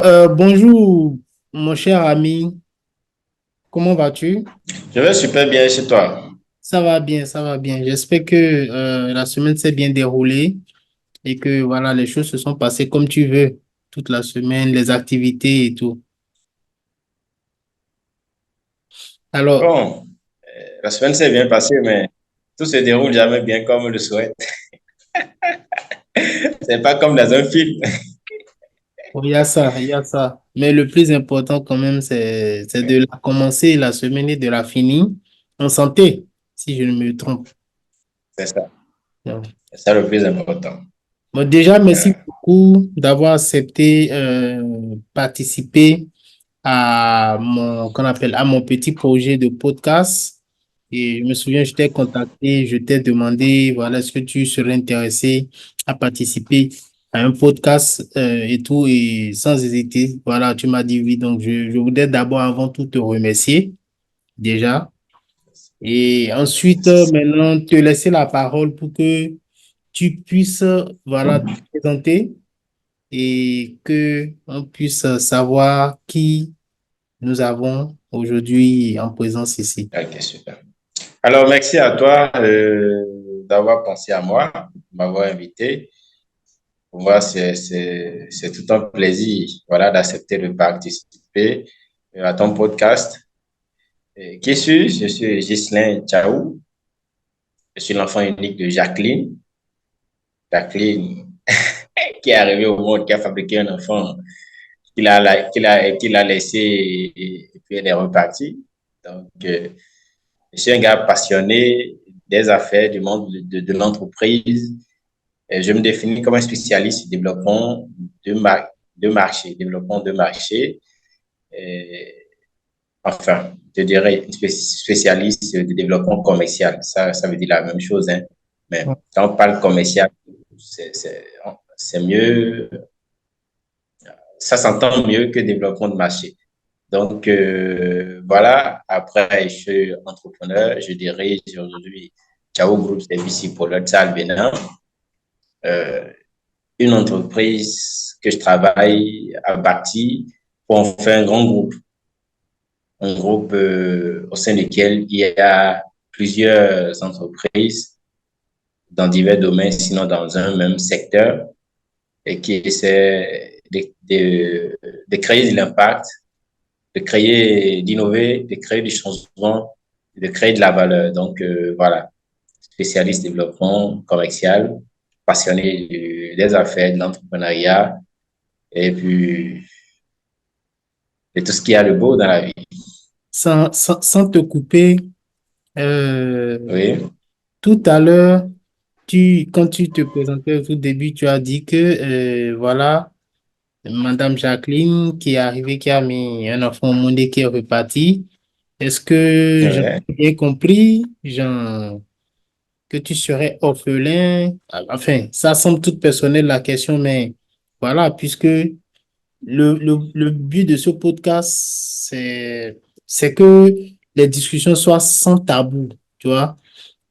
Bonjour, mon cher ami, comment vas-tu? Je vais super bien chez toi. Ça va bien, ça va bien. J'espère que la semaine s'est bien déroulée et que voilà, les choses se sont passées comme tu veux toute la semaine, les activités et tout. Alors, Bon, la semaine s'est bien passée, mais tout se déroule jamais bien comme on le souhaite. C'est pas comme dans un film. il y a ça, il y a ça. Mais le plus important quand même, c'est de la commencer la semaine et de la finir en santé, si je ne me trompe. C'est ça. Donc, C'est ça le plus important. bon, déjà, merci Euh, beaucoup d'avoir accepté participer qu'on appelle à mon petit projet de podcast. Et je me souviens, je t'ai contacté, je t'ai demandé, voilà, est-ce que tu serais intéressé à participer à un podcast et tout, et sans hésiter, voilà, tu m'as dit oui. Donc, je voudrais d'abord, avant tout, te remercier déjà. Et ensuite, maintenant, te laisser la parole pour que tu puisses, voilà, te présenter et que on puisse savoir qui nous avons aujourd'hui en présence ici. ok, super. Alors, merci à toi d'avoir pensé à moi, de m'avoir invité. Pour moi, c'est tout un plaisir, voilà, d'accepter de participer à ton podcast. Qui suis-je? Je suis Ghislain Tchaou. Je suis l'enfant unique de Jacqueline. Jacqueline, qui est arrivée au monde, qui a fabriqué un enfant qu'il a laissé et puis elle est repartie. Donc, je suis un gars passionné des affaires, du monde de l'entreprise. Et je me définis comme un spécialiste du développement de marché, développement de marché. Et, enfin, je dirais spécialiste de développement commercial. Ça veut dire la même chose, hein. Mais quand on parle commercial, c'est c'est- c'est mieux, ça s'entend mieux que développement de marché. Donc, voilà, après, je suis entrepreneur, je dirige aujourd'hui Chao Group Services pour le Bénin, euh, une entreprise que je travaille à bâtir pour en faire un groupe au sein duquel il y a plusieurs entreprises dans divers domaines, sinon dans un même secteur, et qui essaie de créer de l'impact, de créer, d'innover, de créer du changement, de créer de la valeur. Donc, voilà, spécialiste développement commercial, passionné des affaires, de l'entrepreneuriat et puis de tout ce qui a de beau dans la vie. Sans te couper, euh, Oui, tout à l'heure, quand tu te présentais au tout début, tu as dit que, voilà, Madame Jacqueline qui est arrivée, qui a mis un enfant au monde et qui est repartie. Est-ce que j'ai ouais. bien compris, genre, que tu serais orphelin? Enfin, ça semble tout personnel la question, mais voilà, puisque le but de ce podcast, c'est que les discussions soient sans tabou, tu vois.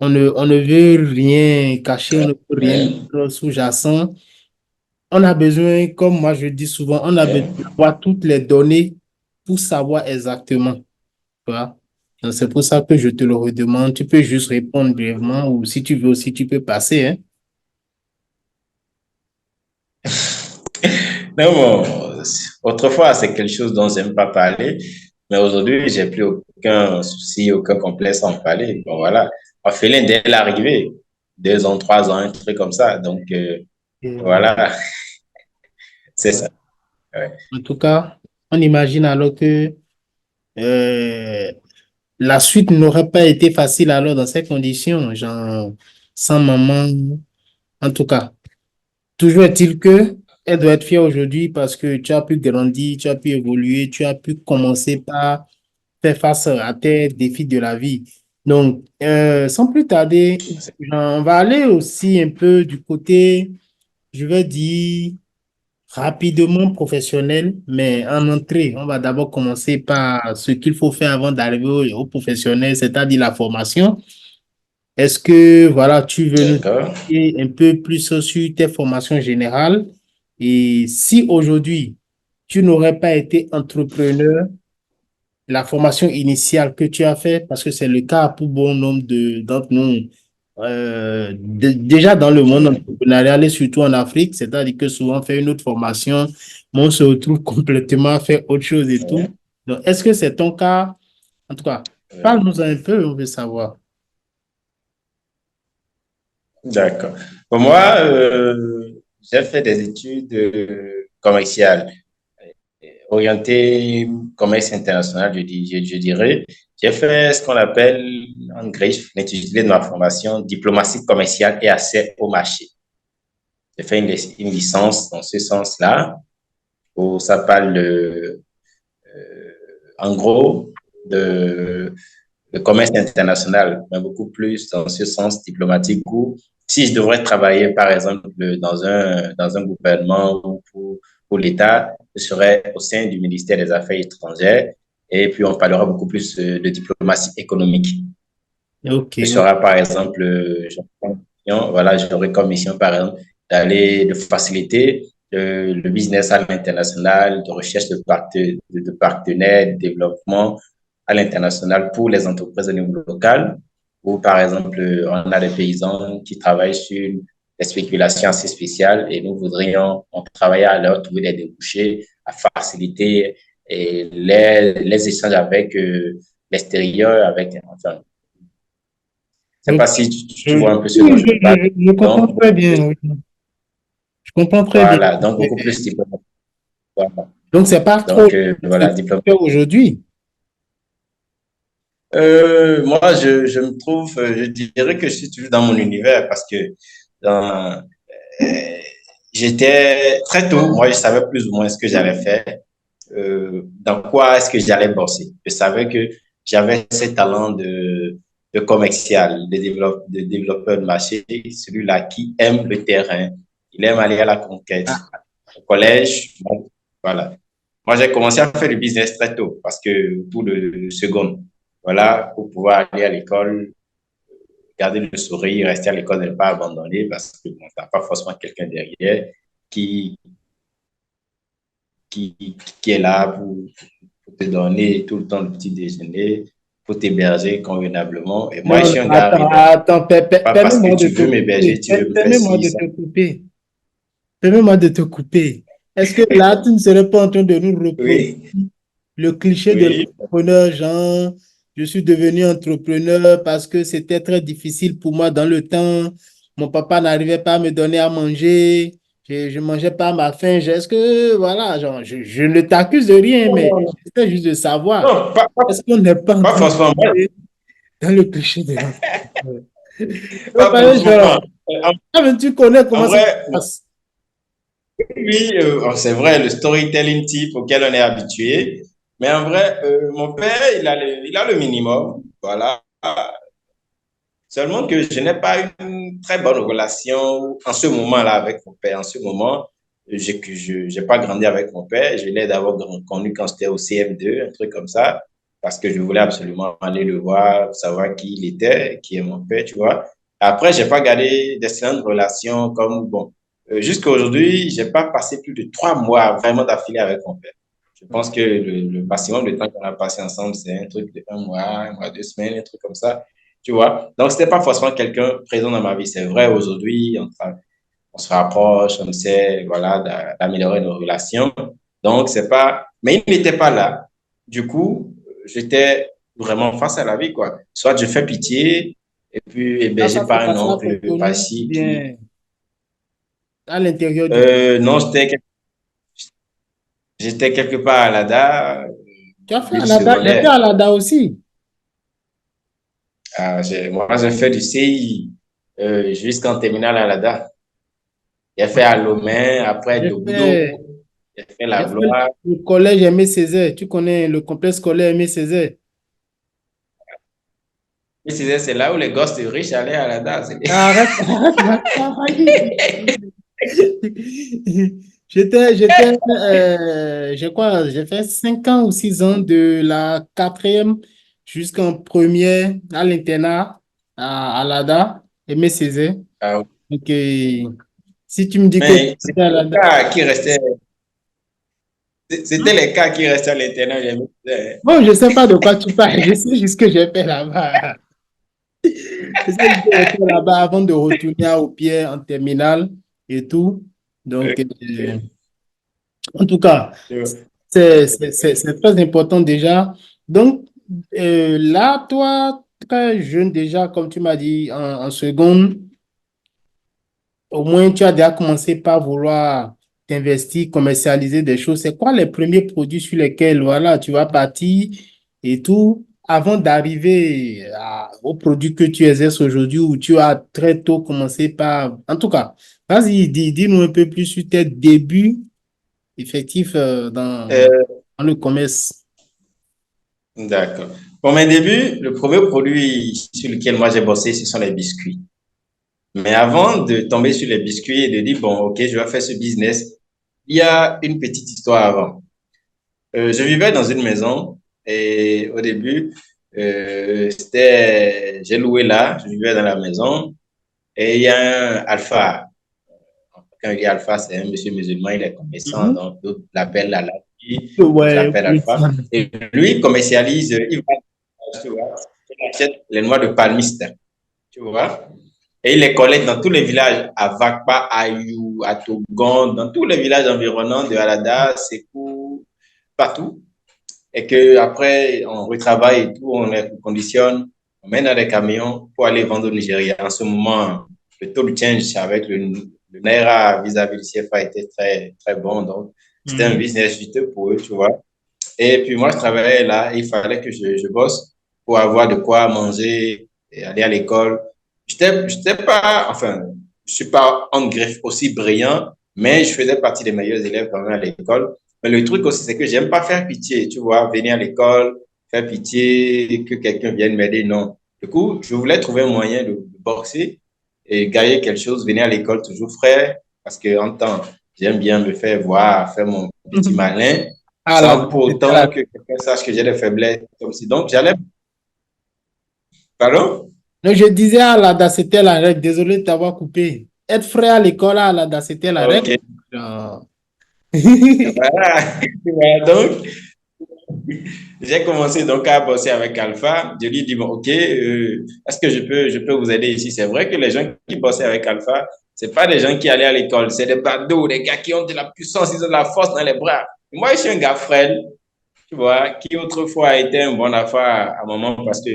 On ne veut rien cacher, on ne veut rien Ouais, mettre sous-jacent. On a besoin, comme moi je dis souvent, on a besoin ouais. d'avoir toutes les données pour savoir exactement, tu vois. Donc, c'est pour ça que je te le redemande. Tu peux juste répondre brièvement ou si tu veux aussi, tu peux passer, hein. Non, bon, autrefois, c'est quelque chose dont j'aime pas parler, mais aujourd'hui, j'ai plus aucun souci, aucun complexe à en parler. Bon, voilà. Orphelin dès l'arrivée, 2 ans, 3 ans, un truc comme ça. Donc, Et, voilà, c'est ouais. ça. Ouais. En tout cas, on imagine alors que euh, la suite n'aurait pas été facile alors dans ces conditions, genre sans maman. En tout cas, toujours est-il que elle doit être fière aujourd'hui parce que tu as pu grandir, tu as pu évoluer, tu as pu commencer par faire face à tes défis de la vie. Donc, sans plus tarder, on va aller aussi un peu du côté, je vais dire, rapidement professionnel, mais en entrée, on va d'abord commencer par ce qu'il faut faire avant d'arriver au professionnel, c'est-à-dire la formation. Est-ce que, voilà, tu veux nous D'accord. dire un peu plus sur tes formations générales? Et si aujourd'hui, tu n'aurais pas été entrepreneur, la formation initiale que tu as fait, parce que c'est le cas pour bon nombre d'entre nous, déjà dans le monde entrepreneurial et surtout en Afrique, c'est-à-dire que souvent on fait une autre formation, mais on se retrouve complètement à faire autre chose et tout. Ouais, Donc, est-ce que c'est ton cas? En tout cas, ouais. parle-nous un peu, on veut savoir. D'accord. Pour moi, j'ai fait des études commerciales, orientées commerce international, je dirais. J'ai fait ce qu'on appelle, en griffe, l'intitulé de ma formation, diplomatie commerciale et accès au marché. J'ai fait une licence dans ce sens-là, où ça parle en gros, de le commerce international, mais beaucoup plus dans ce sens diplomatique où si je devrais travailler, par exemple, dans un gouvernement ou pour l'État, je serais au sein du ministère des Affaires étrangères et puis on parlera beaucoup plus de diplomatie économique. Ok, Ce sera, par exemple, voilà, j'aurais comme mission, par exemple, de faciliter le business à l'international, de recherche de partenaires, de développement à l'international pour les entreprises au niveau local, ou par exemple, on a des paysans qui travaillent sur des spéculations assez spéciales et nous voudrions on travailler à leur trouver des débouchés, à faciliter les échanges avec l'extérieur, avec, enfin, je sais ok. pas si tu vois Je, un peu ce dont oui, je parle. je comprends Donc, très beaucoup plus, bien, oui. Je comprends très bien. voilà, donc beaucoup plus diplomatique. Voilà. Donc, c'est pas trop Donc, ce voilà, que tu diplôme. fais aujourd'hui. Moi, je me trouve, je dirais que je suis toujours dans mon univers parce que dans, euh, j'étais très tôt, moi, je savais plus ou moins ce que j'allais faire, dans quoi est-ce que j'allais bosser. Je savais que j'avais ce talent de commercial, de développeur de marché, celui-là qui aime le terrain, il aime aller à la conquête. Ah, Au collège, bon, voilà. Moi, j'ai commencé à faire du business très tôt parce que pour le second, voilà, pour pouvoir aller à l'école, garder le sourire, rester à l'école, ne pas abandonner parce que bon, t'as pas forcément quelqu'un derrière qui, qui, qui est là pour te donner tout le temps le petit déjeuner, pour t'héberger convenablement. Et moi, je non, suis un gars attends, rebelle. attends, Pas parce que permets-moi de tu te veux m'héberger, couper. tu veux me faire Permets-moi ci, de ça. te couper. Permets-moi de te couper. Est-ce que là, tu ne serais pas en train de nous reproduire Oui, le cliché de oui. l'entrepreneur, genre, je suis devenu entrepreneur parce que c'était très difficile pour moi dans le temps. Mon papa n'arrivait pas à me donner à manger. Je ne mangeais pas à ma faim. Est-ce que, voilà, genre, je ne t'accuse de rien, mais j'essaie juste de savoir. Non, pas, pas, Est-ce qu'on n'est pas en pas train de forcément. tomber dans le cliché de l'entrepreneur? Oui, Pas parce que, forcément. genre, ah, mais tu connais En comment ça se vrai, passe. oui, c'est vrai, le storytelling type auquel on est habitué. Mais en vrai, mon père, il a le minimum. Voilà. Seulement que je n'ai pas une très bonne relation en ce moment-là avec mon père. En ce moment, je n'ai pas grandi avec mon père. Je l'ai d'abord connu quand j'étais au CM2, un truc comme ça, parce que je voulais absolument aller le voir, savoir qui il était, qui est mon père, tu vois. Après, j'ai pas gardé d'excellentes relations comme, bon, jusqu'à aujourd'hui, j'ai pas passé plus de 3 mois vraiment d'affilée avec mon père. Je pense que le maximum de temps qu'on a passé ensemble, c'est un truc de un mois, 2 semaines, un truc comme ça. Tu vois? Donc, c'était pas forcément quelqu'un présent dans ma vie. C'est vrai, aujourd'hui, on se rapproche, on essaie, voilà, d'améliorer nos relations. Donc, c'est pas, mais il n'était pas là. Du coup, j'étais vraiment face à la vie, quoi. Soit je fais pitié, et puis hébergé Ça s'est par un passé à oncle, par Cotonou, ci, qui, bien à l'intérieur du non, j'étais quelque part à l'ADA, Tu as fait ville Alada, j'ai fait secondaire. Alada aussi. Ah, moi, j'ai fait du CI, jusqu'en terminale à l'ADA. J'ai fait à Lomé, après J'ai Dobudo, fait, j'ai fait la j'ai fait Gloire. le collège Aimé Césaire. Tu connais le complexe scolaire Aimé Césaire. Je disais, c'est là où les gosses de riches allaient à la danse. Arrête, arrête, arrête. J'ai quoi, j'ai fait 5 ans ou 6 ans de la quatrième jusqu'en première à l'internat à Alada, Aimé Césaire. Ah, Donc, si tu me dis que tu as mais c'est fait Alada, ça qui restait. C'était les cas qui restaient à l'intérieur. Je me disais, Bon, je ne sais pas de quoi tu parles. Je sais juste que j'ai fait là-bas. Je sais que j'ai fait là-bas avant de retourner au pied en terminale et tout. Donc, ok, en tout cas, c'est très important déjà. Donc, là, toi, très jeune déjà, comme tu m'as dit, en seconde, au moins tu as déjà commencé par vouloir t'investir, commercialiser des choses. C'est quoi les premiers produits sur lesquels, voilà, tu vas partir et tout, avant d'arriver aux produits que tu exerces aujourd'hui où tu as très tôt commencé par... En tout cas, vas-y, dis-nous un peu plus sur tes débuts effectif euh, dans le commerce. d'accord. Pour mes débuts, le premier produit sur lequel moi j'ai bossé, ce sont les biscuits. Mais avant de tomber sur les biscuits et de dire, bon, OK, je vais faire ce business, il y a une petite histoire avant. Je vivais dans une maison et au début, j'ai loué là, je vivais dans la maison et il y a un alpha. Quand il dit alpha, c'est un monsieur musulman, il est commerçant, Mhm. donc d'autres l'appellent Alpha, d'autres Ouais, l'appellent oui. alpha. Et lui, il commercialise, il va, tu vois, il achète les noix de palmiste, tu vois. Et il les collecte dans tous les villages, à Vakpa, à You, à Togon, dans tous les villages environnants de Alada, Sekou, partout. Et que après on retravaille et tout, on les conditionne, on met dans des camions pour aller vendre au Nigeria. En ce moment, le taux de change avec le Naira vis-à-vis du CFA était très, très bon. Donc, c'était un Mhm. business juteux pour eux, tu vois. Et puis moi, je travaillais là et il fallait que je bosse pour avoir de quoi manger et aller à l'école. J'étais pas, enfin, je suis pas en greffe aussi brillant, mais je faisais partie des meilleurs élèves quand même à l'école. Mais le truc aussi, c'est que j'aime pas faire pitié, tu vois, venir à l'école, faire pitié, que quelqu'un vienne m'aider, non. Du coup, je voulais trouver un moyen de boxer et gagner quelque chose, venir à l'école toujours frais, parce que en temps, j'aime bien me faire voir, faire mon petit malin Ah là, sans pour c'était autant la... que quelqu'un sache que j'ai des faiblesses comme si. Donc, j'allais. Pardon? Non, je disais, ah là, c'était la règle. Désolé de t'avoir coupé. Être frais à l'école, ah là, c'était la règle. Ok. Genre. Voilà. Donc, j'ai commencé donc à bosser avec Alpha. Je lui ai dit, bon, OK, est-ce que je peux vous aider ici? C'est vrai que les gens qui bossaient avec Alpha, c'est pas des gens qui allaient à l'école, c'est des badauds, des gars qui ont de la puissance, ils ont de la force dans les bras. Moi, je suis un gars frêle, tu vois, qui autrefois a été un bon affaire à un moment parce que,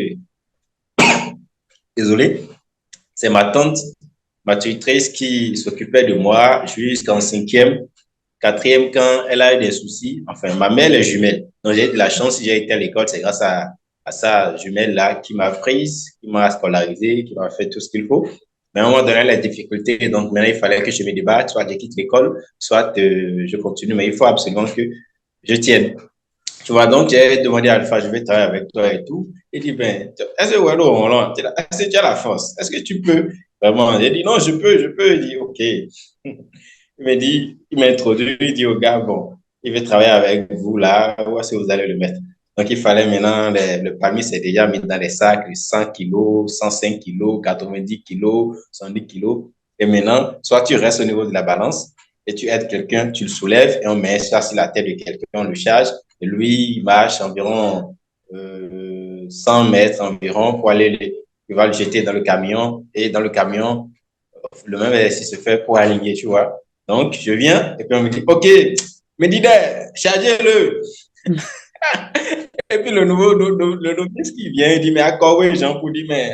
désolé, c'est ma tante, ma tutrice qui s'occupait de moi jusqu'en cinquième, quatrième, quand elle a eu des soucis. Enfin, ma mère est jumelle. Donc, j'ai eu de la chance, si j'ai été à l'école, c'est grâce à sa jumelle-là qui m'a prise, qui m'a scolarisé, qui m'a fait tout ce qu'il faut. Mais à un moment donné, la difficulté, donc maintenant, il fallait que je me débatte, soit je quitte l'école, soit je continue, mais il faut absolument que je tienne. Tu vois, donc j'ai demandé à Alpha, je vais travailler avec toi et tout. Il dit, ben, est-ce que, ouais, non, est-ce que tu as la force? Est-ce que tu peux? Vraiment, j'ai dit, non, je peux. Il dit, OK. Il m'a dit, il m'a introduit, il dit au gars, bon, il veut travailler avec vous là, où est-ce que vous allez le mettre? Donc, il fallait maintenant, le palmier c'est déjà mis dans les sacs, 100 kilos, 105 kilos, 90 kilos, 110 kilos. Et maintenant, soit tu restes au niveau de la balance et tu aides quelqu'un, tu le soulèves et on met ça sur la tête de quelqu'un, on le charge. Et lui, il marche environ 100 mètres environ pour aller, il va le jeter dans le camion. Et dans le camion, le même exercice se fait pour aligner, tu vois. Donc, je viens et puis on me dit, OK, me dit, chargez-le. Et puis le novice qui vient, il dit, mais encore oui, Jean, pour dire, mais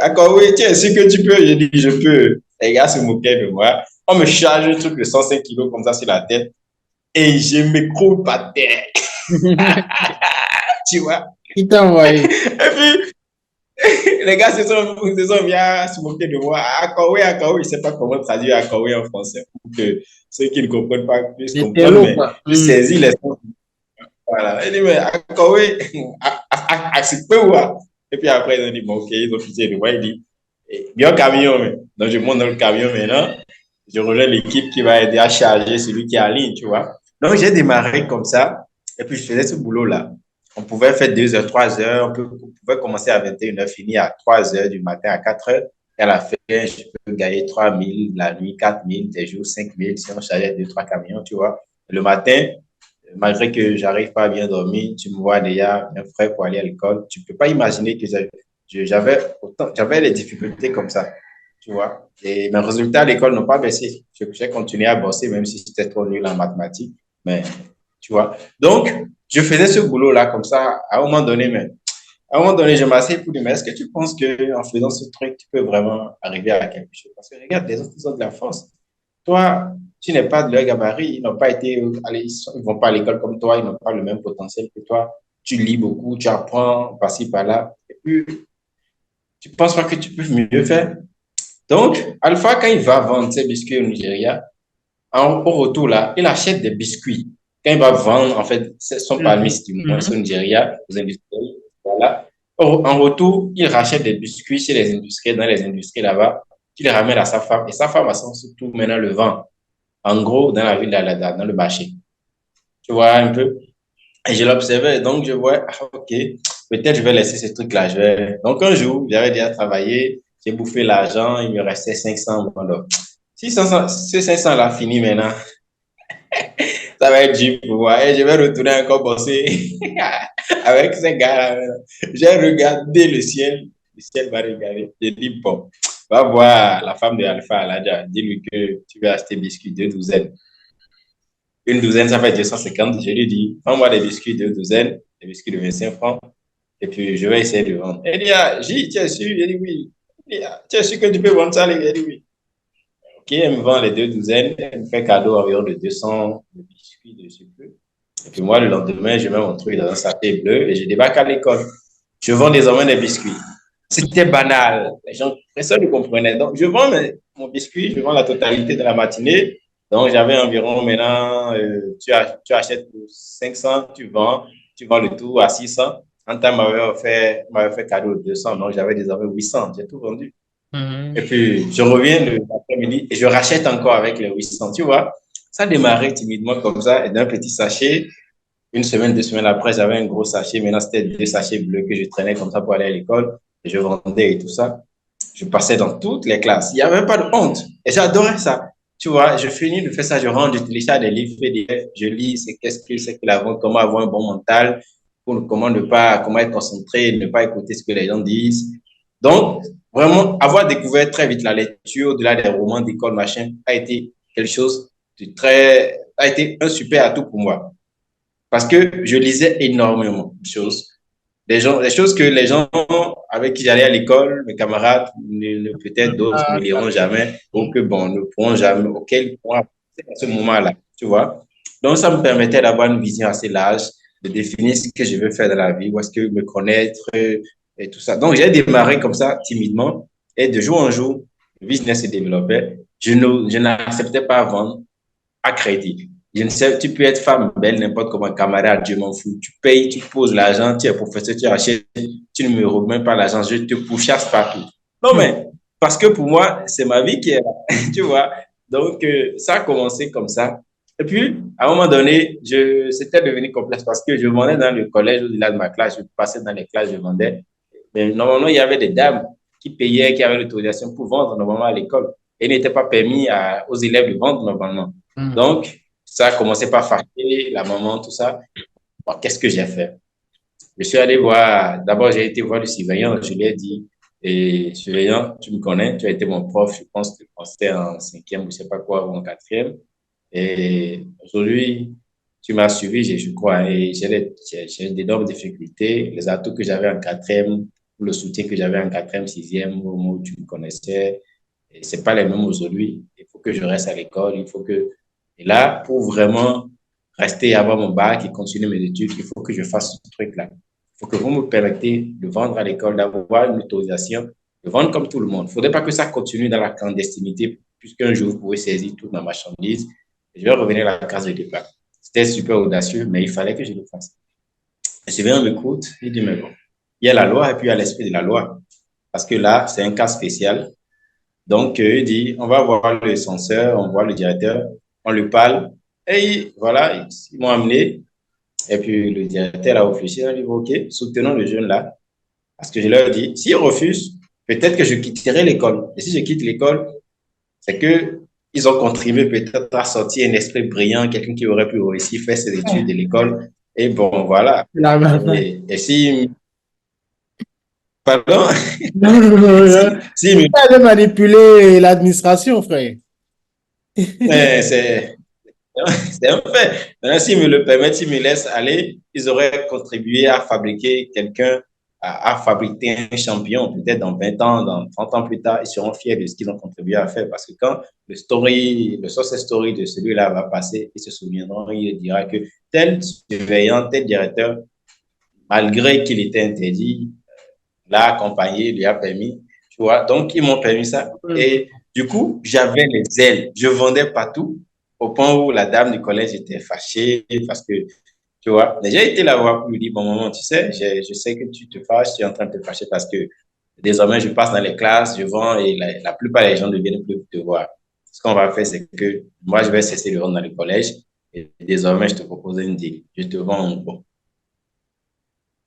encore oui, tiens, est-ce que tu peux? Je dis, je peux. Les gars se moquaient de moi. On me charge un truc de 105 kilos comme ça sur la tête et je m'écroule par terre, tu vois. Il t'a envoyé. Et puis, les gars se sont bien se moquer de moi. Akawe, Akawe, je ne sais pas comment traduire Akawe en français pour que ceux qui ne comprennent pas puissent Les comprendre, télos, mais quoi. je saisis les sons. Voilà. Il dit, mais Akawe, accepte ou pas? Et puis après, ils ont dit, bon, ok, ils ont fixé de moi. Il dit, bien camion. Mais. Donc, je monte dans le camion maintenant. Je rejoins l'équipe qui va aider à charger celui qui est en ligne, tu vois. Donc, j'ai démarré comme ça. Et puis, je faisais ce boulot-là. On pouvait faire 2 heures, 3 heures. On pouvait commencer à 21 heures, finir à 3 heures du matin, à 4 heures. Et à la fin, je peux gagner 3 000 la nuit, 4 000, des jours 5 000 si on chargeait 2, 3 camions, tu vois. Le matin, malgré que j'arrive pas à bien dormir, tu me vois déjà bien frais pour aller à l'école. Tu peux pas imaginer que j'avais des difficultés comme ça, tu vois. Et mes résultats à l'école n'ont pas baissé. J'ai continué à bosser, même si j'étais trop nul en mathématiques. Mais, tu vois. Donc, je faisais ce boulot-là comme ça, à un moment donné, mais à un moment donné, je m'asseyais pour dire, mais est-ce que tu penses qu'en faisant ce truc, tu peux vraiment arriver à quelque chose? Parce que regarde, les autres, ils ont de la force. Toi, tu n'es pas de leur gabarit, ils n'ont pas été, allez, ils vont pas à l'école comme toi, ils n'ont pas le même potentiel que toi. Tu lis beaucoup, tu apprends par-ci, par-là. Et puis, tu penses pas que tu peux mieux faire. Donc, Alpha, quand il va vendre ses biscuits au Nigeria, au retour là, il achète des biscuits. Quand il va vendre, en fait, son Mhm. palmis du moins au Mhm. Nigeria, aux industriels, voilà. En retour, il rachète des biscuits chez les industriels, dans les industries là-bas, qu'il les ramène à sa femme. Et sa femme a surtout maintenant le vend. En gros, dans la ville, dans le marché. Tu vois un peu? Et je l'observais, donc je vois, ah, ok, peut-être je vais laisser ce truc-là. Donc un jour, j'avais déjà travaillé, j'ai bouffé l'argent, il me restait 500 $. Si 500, ce 500-là finit maintenant, ça va être dur pour moi. Et je vais retourner encore bosser avec ces gars-là. J'ai regardé le ciel m'a regardé. J'ai dit, bon, va voir la femme de Alpha Aladja, dis-lui que tu veux acheter biscuits 2 douzaines. Une douzaine, ça fait 250. Je lui dis, prends-moi des biscuits 2 douzaines, des biscuits de 25 francs, et puis je vais essayer de vendre. Elle dit, ah, tu es sûr? Il dit, oui. Il dit, ah, tu es sûr que tu peux vendre ça? Elle dit, oui. Ok, elle me vend les 2 douzaines, elle me fait cadeau environ de 200 de biscuits, de ce peu. Et puis moi, le lendemain, je mets mon truc dans un sachet bleu et je débarque à l'école. Je vends désormais des biscuits. C'était banal. Les gens, personne ne comprenait. Donc, je vends mon biscuit, je vends la totalité de la matinée. Donc, j'avais environ maintenant, tu achètes pour 500, tu vends le tout à 600. En temps, m'avait fait cadeau de 200, donc j'avais désormais 800. J'ai tout vendu. Et Mhm. puis, je reviens l'après-midi et je rachète encore avec les 800. Tu vois, ça démarrait timidement comme ça, et d'un petit sachet. Une semaine, 2 semaines après, j'avais un gros sachet. Maintenant, c'était 2 sachets bleus que je traînais comme ça pour aller à l'école. Et je vendais et tout ça. Je passais dans toutes les classes. Il n'y avait pas de honte. Et j'adorais ça. Tu vois, je finis de faire ça, je rentre, je télécharge des livres PDF, je lis, c'est que la vente, comment avoir un bon mental, comment être concentré, ne pas écouter ce que les gens disent. Donc, vraiment, avoir découvert très vite la lecture, au-delà des romans d'école, machin, a été quelque chose a été un super atout pour moi. Parce que je lisais énormément de choses. Des choses que les gens avec qui j'allais à l'école, mes camarades, peut-être d'autres ne Ah, liront jamais, ou que bon, ne pourront jamais, auxquels ils pourront accéder à ce moment-là, tu vois. Donc, ça me permettait d'avoir une vision assez large, de définir ce que je veux faire dans la vie, où est-ce que me connaître et tout ça. Donc, j'ai démarré comme ça, timidement, et de jour en jour, le business se développait. Je n'acceptais pas vendre à crédit. Je ne sais, tu peux être femme belle, n'importe comment, camarade, je m'en fous. Tu payes, tu poses l'argent, tu es professeur, tu achètes, tu ne me remets pas l'argent, je te pourchasse partout. Non, mhm. mais parce que pour moi, c'est ma vie qui est là, tu vois. Donc, ça a commencé comme ça. Et puis, à un moment donné, c'était devenu complexe parce que je vendais dans le collège au-delà de ma classe, je passais dans les classes, je vendais. Mais normalement, il y avait des dames qui payaient, qui avaient l'autorisation pour vendre normalement à l'école. Et il n'était pas permis aux élèves de vendre normalement. Mhm. Donc, ça a commencé par fâcher la maman, tout ça. Bon, qu'est-ce que j'ai fait? Je suis allé voir, d'abord j'ai été voir le surveillant, je lui ai dit, et surveillant, tu me connais, tu as été mon prof, je pense que c'était en cinquième ou je sais pas quoi, ou en quatrième. Et aujourd'hui, tu m'as suivi, je crois, hein, et j'ai d'énormes difficultés. Les atouts que j'avais en quatrième, le soutien que j'avais en quatrième, sixième, au moment où tu me connaissais, et c'est pas les mêmes aujourd'hui. Il faut que je reste à l'école, il faut que, et là, pour vraiment rester et avoir mon bac et continuer mes études, il faut que je fasse ce truc-là. Il faut que vous me permettez de vendre à l'école, d'avoir une autorisation, de vendre comme tout le monde. Il ne faudrait pas que ça continue dans la clandestinité, puisqu'un jour, vous pouvez saisir toute ma marchandise. Je vais revenir à la case de départ. C'était super audacieux, mais il fallait que je le fasse. Et surveillant m'écoute, il dit, mais bon, il y a la loi et puis il y a l'esprit de la loi. Parce que là, c'est un cas spécial. Donc, il dit, on va voir le censeur, on voit le directeur, on lui parle. Et voilà, ils m'ont amené. Et puis, le directeur a réfléchi, il a dit, OK, soutenons le jeune là. Parce que je leur dis, s'il refuse, peut-être que je quitterai l'école. Et si je quitte l'école, c'est que ils ont contribué peut-être à sortir un esprit brillant, quelqu'un qui aurait pu réussir faire ses études de l'école. Et bon, voilà. La base. Et si, pardon, Non, non, non, non. si, C'est pas de manipuler l'administration, frère. c'est c'est un fait. Maintenant, s'ils me le permettent, s'ils me laissent aller, ils auraient contribué à fabriquer quelqu'un, à fabriquer un champion. Peut-être dans 20 ans, dans 30 ans plus tard, ils seront fiers de ce qu'ils ont contribué à faire. Parce que quand le success story de celui-là va passer, ils se souviendront, il dira que tel surveillant, tel directeur, malgré qu'il était interdit, l'a accompagné, lui a permis. Tu vois, donc ils m'ont permis ça. Et du coup, j'avais les ailes. Je vendais partout au point où la dame du collège était fâchée parce que, tu vois, j'ai été la voir pour lui dire, bon moment, tu sais, je sais que tu te fâches, tu es en train de te fâcher parce que désormais, je passe dans les classes, je vends et la plupart des gens ne viennent plus te voir. Ce qu'on va faire, c'est que moi, je vais cesser de vendre dans le collège et désormais, je te propose une deal. Je te vends un bon.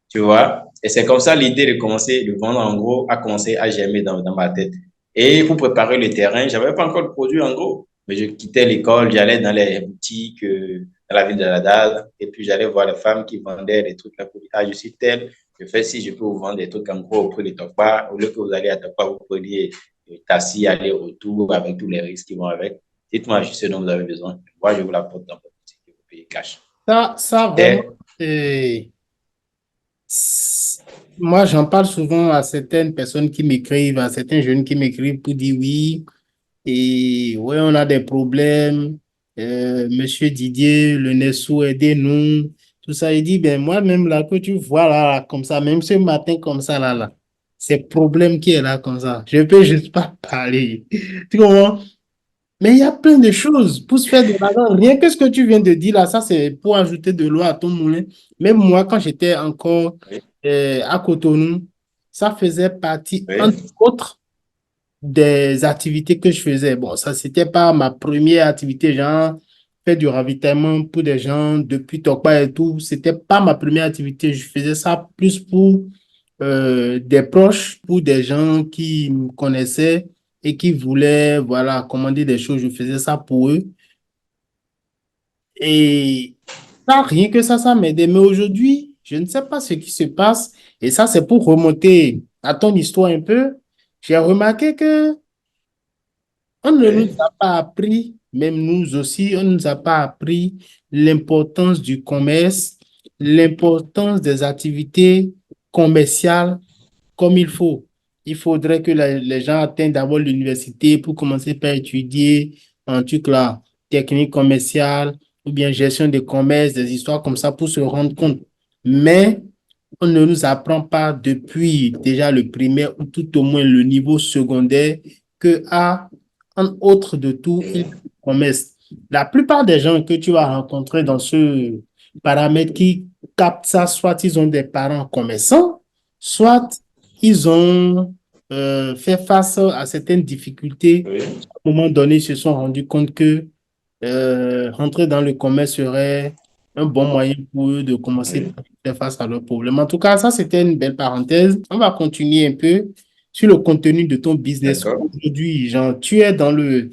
Tu vois? Et c'est comme ça l'idée de commencer, de vendre en gros, a commencé à germer dans ma tête. Et pour préparer le terrain, j'avais pas encore de produit en gros, mais je quittais l'école, j'allais dans les boutiques, dans la ville de la Dalle, et puis j'allais voir les femmes qui vendaient des trucs là pour dire, ah, je suis telle, je fais si je peux vous vendre des trucs en gros au prix de Tokpa, au lieu que vous allez à Tokpa, vous preniez le taxi, aller-retour avec tous les risques qui vont avec. Dites-moi juste ce dont vous avez besoin. Moi, je vous l'apporte dans votre boutique et vous payez cash. Ça vraiment, C'était, euh, moi, j'en parle souvent à certaines personnes qui m'écrivent, à certains jeunes qui m'écrivent pour dire oui, et ouais, on a des problèmes. Monsieur Didier, le Nessou, aidez-nous. Tout ça, il dit, ben moi-même là, que tu vois là, comme ça, même ce matin comme ça, là, c'est problème qui est là comme ça. Je peux juste pas parler. Tu comprends? Mais il y a plein de choses pour se faire de l'argent. Rien que ce que tu viens de dire là, ça c'est pour ajouter de l'eau à ton moulin. Même moi, quand j'étais encore oui, à Cotonou, ça faisait partie, entre oui, autres, des activités que je faisais. Bon, ça, c'était pas ma première activité, genre faire du ravitaillement pour des gens depuis Tokpa et tout. C'était pas ma première activité. Je faisais ça plus pour des proches, pour des gens qui me connaissaient et qui voulaient, voilà, commander des choses. Je faisais ça pour eux. Et ça, rien que ça m'aidait. Mais aujourd'hui, je ne sais pas ce qui se passe. Et ça, c'est pour remonter à ton histoire un peu. J'ai remarqué que on ne nous oui. a pas appris, même nous aussi, on ne nous a pas appris l'importance du commerce, l'importance des activités commerciales comme il faut. Il faudrait que les gens atteignent d'abord l'université pour commencer par étudier un truc là, technique commerciale ou bien gestion des commerces, des histoires comme ça pour se rendre compte. Mais on ne nous apprend pas depuis déjà le primaire ou tout au moins le niveau secondaire que en autre de tout, il y a le commerce. La plupart des gens que tu vas rencontrer dans ce paramètre qui captent ça, soit ils ont des parents commerçants, soit ils ont fait face à certaines difficultés. Oui. À un moment donné, ils se sont rendus compte que rentrer dans le commerce serait un bon moyen pour eux de commencer Oui, à faire face à leurs problèmes. En tout cas, ça, c'était une belle parenthèse. On va continuer un peu sur le contenu de ton business. d'accord. Aujourd'hui, genre, tu es dans le...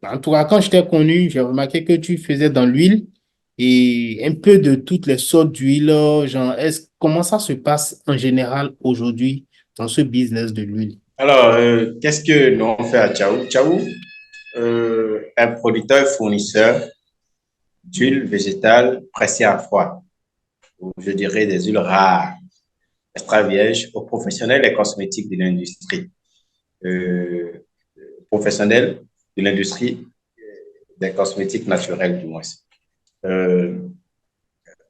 En tout cas, quand je t'ai connu, j'ai remarqué que tu faisais dans l'huile et un peu de toutes les sortes d'huile. Genre, comment ça se passe en général aujourd'hui dans ce business de l'huile? Alors, qu'est-ce que nous on fait à Tchaou? Tchaou, un producteur et fournisseur d'huile végétale pressée à froid, ou je dirais des huiles rares, extra vierges, aux professionnels et cosmétiques de l'industrie. Euh, Professionnels de l'industrie des cosmétiques naturels, du moins. Euh,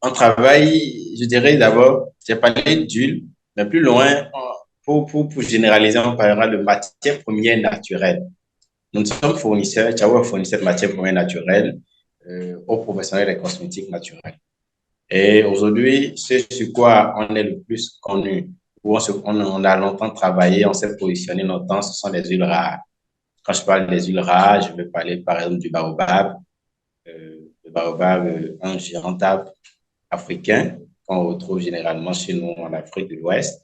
on travaille, je dirais d'abord, j'ai parlé d'huile, mais plus loin, pour généraliser, on parlera de matières premières naturelles. Nous sommes fournisseurs, Tiago est fournisseur de matières premières naturelles aux professionnels des cosmétiques naturels. Et aujourd'hui, ce sur quoi on est le plus connu, où on a longtemps travaillé, on s'est positionné longtemps, ce sont les huiles rares. Quand je parle des huiles rares, je vais parler par exemple du baobab, le baobab, un géant arbre africain qu'on retrouve généralement chez nous en Afrique de l'Ouest,